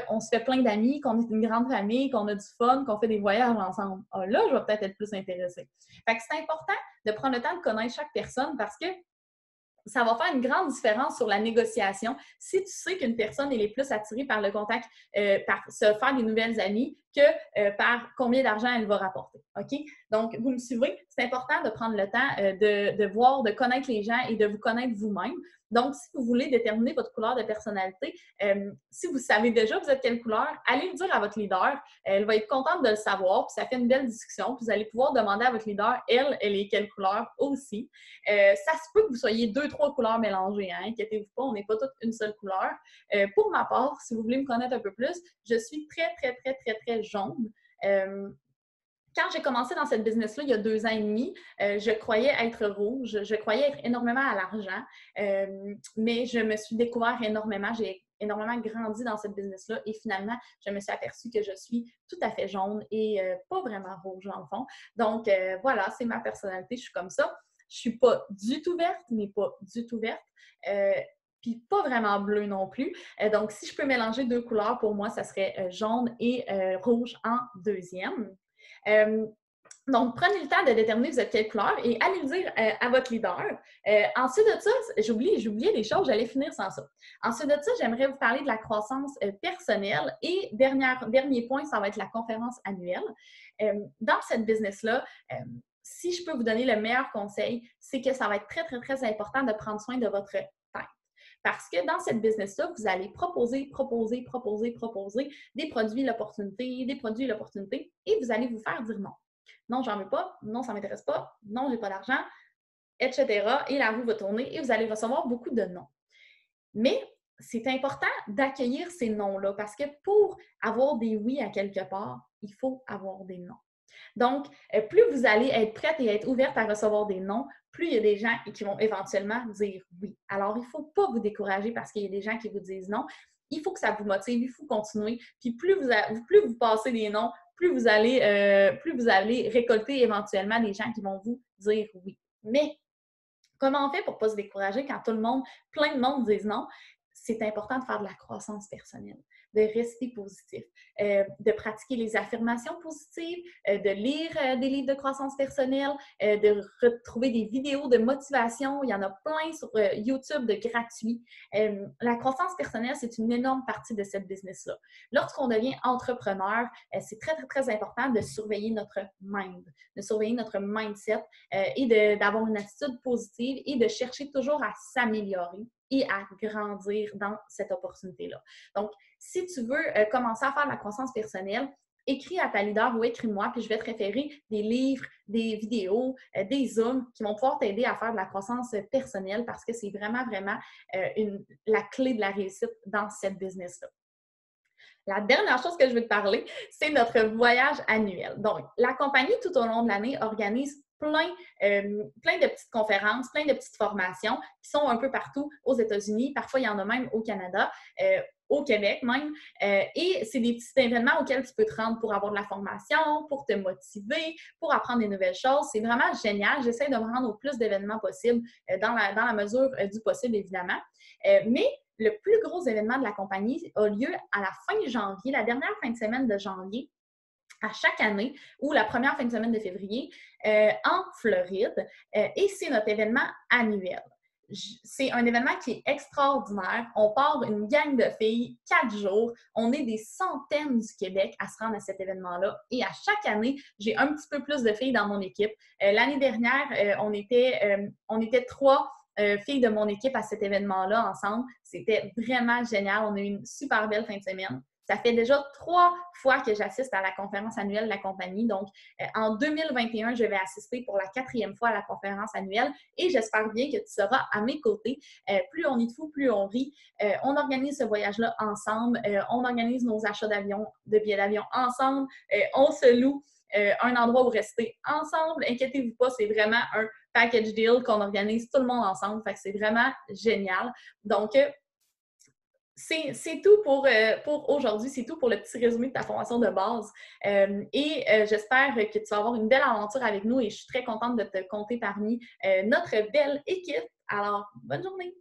qu'on se fait plein d'amis, qu'on est une grande famille, qu'on a du fun, qu'on fait des voyages ensemble. Ah, là, je vais peut-être être plus intéressée. Fait que c'est important de prendre le temps de connaître chaque personne parce que ça va faire une grande différence sur la négociation. Si tu sais qu'une personne elle est plus attirée par le contact, par se faire des nouvelles amies, par combien d'argent elle va rapporter. OK? Donc, vous me suivez? C'est important de prendre le temps de voir, de connaître les gens et de vous connaître vous-même. Donc, si vous voulez déterminer votre couleur de personnalité, si vous savez déjà vous êtes quelle couleur, allez le dire à votre leader. Elle va être contente de le savoir, puis ça fait une belle discussion. Puis vous allez pouvoir demander à votre leader, elle est quelle couleur aussi. Ça se peut que vous soyez 2-3 couleurs mélangées, hein? Inquiétez-vous pas, on n'est pas toutes une seule couleur. Pour ma part, si vous voulez me connaître un peu plus, je suis très, très, très, très, très jaune. Quand j'ai commencé dans cette business-là, il y a 2 ans et demi, je croyais être rouge, je croyais être énormément à l'argent, mais je me suis découvert énormément, j'ai énormément grandi dans cette business-là et finalement, je me suis aperçue que je suis tout à fait jaune et pas vraiment rouge dans le fond. Donc, voilà, c'est ma personnalité, je suis comme ça. Je suis pas du tout verte, mais pas du tout verte. Puis pas vraiment bleu non plus. Donc, si je peux mélanger 2 couleurs, pour moi, ça serait jaune et rouge en deuxième. Donc, prenez le temps de déterminer vous êtes quelle couleur et allez le dire à votre leader. Ensuite de ça, j'oubliais des choses, j'allais finir sans ça. Ensuite de ça, j'aimerais vous parler de la croissance personnelle et dernier point, ça va être la conférence annuelle. Dans cette business-là, si je peux vous donner le meilleur conseil, c'est que ça va être très, très, très important de prendre soin de votre tête. Parce que dans cette business-là, vous allez proposer des produits, l'opportunité, et vous allez vous faire dire non. Non, j'en veux pas. Non, ça ne m'intéresse pas. Non, j'ai pas d'argent, etc. Et la roue va tourner et vous allez recevoir beaucoup de non. Mais c'est important d'accueillir ces noms-là parce que pour avoir des oui à quelque part, il faut avoir des non. Donc, plus vous allez être prête et être ouverte à recevoir des non, plus il y a des gens qui vont éventuellement dire oui. Alors, il ne faut pas vous décourager parce qu'il y a des gens qui vous disent non. Il faut que ça vous motive, il faut continuer. Puis plus vous passez des non, plus vous allez récolter éventuellement des gens qui vont vous dire oui. Mais comment on fait pour ne pas se décourager quand plein de monde disent non? C'est important de faire de la croissance personnelle, de rester positif, de pratiquer les affirmations positives, de lire des livres de croissance personnelle, de retrouver des vidéos de motivation. Il y en a plein sur YouTube de gratuits. La croissance personnelle, c'est une énorme partie de cette business-là. Lorsqu'on devient entrepreneur, c'est très, très, très important de surveiller notre mind, de surveiller notre mindset et d'avoir une attitude positive et de chercher toujours à s'améliorer et à grandir dans cette opportunité-là. Donc, si tu veux commencer à faire de la croissance personnelle, écris à ta leader ou écris-moi, puis je vais te référer des livres, des vidéos, des Zooms qui vont pouvoir t'aider à faire de la croissance personnelle parce que c'est vraiment, vraiment la clé de la réussite dans cette business-là. La dernière chose que je veux te parler, c'est notre voyage annuel. Donc, la compagnie, tout au long de l'année, organise plein de petites conférences, plein de petites formations qui sont un peu partout aux États-Unis. Parfois, il y en a même au Canada, au Québec même. Et c'est des petits événements auxquels tu peux te rendre pour avoir de la formation, pour te motiver, pour apprendre des nouvelles choses. C'est vraiment génial. J'essaie de me rendre au plus d'événements possibles dans la mesure du possible, évidemment. Mais le plus gros événement de la compagnie a lieu à la fin janvier, la dernière fin de semaine de janvier, à chaque année, ou la première fin de semaine de février, en Floride. Et c'est notre événement annuel. C'est un événement qui est extraordinaire. On part une gang de filles, 4 jours. On est des centaines du Québec à se rendre à cet événement-là. Et à chaque année, j'ai un petit peu plus de filles dans mon équipe. L'année dernière, on était 3 filles de mon équipe à cet événement-là ensemble. C'était vraiment génial. On a eu une super belle fin de semaine. Ça fait déjà 3 fois que j'assiste à la conférence annuelle de la compagnie. Donc, en 2021, je vais assister pour la 4e fois à la conférence annuelle et j'espère bien que tu seras à mes côtés. Plus on est de fous, plus on rit. On organise ce voyage-là ensemble. On organise nos achats de billets d'avion ensemble. On se loue un endroit où rester ensemble. Inquiétez-vous pas, c'est vraiment un package deal qu'on organise tout le monde ensemble. Fait que c'est vraiment génial. Donc, c'est tout pour aujourd'hui. C'est tout pour le petit résumé de ta formation de base. J'espère que tu vas avoir une belle aventure avec nous et je suis très contente de te compter parmi notre belle équipe. Alors, bonne journée!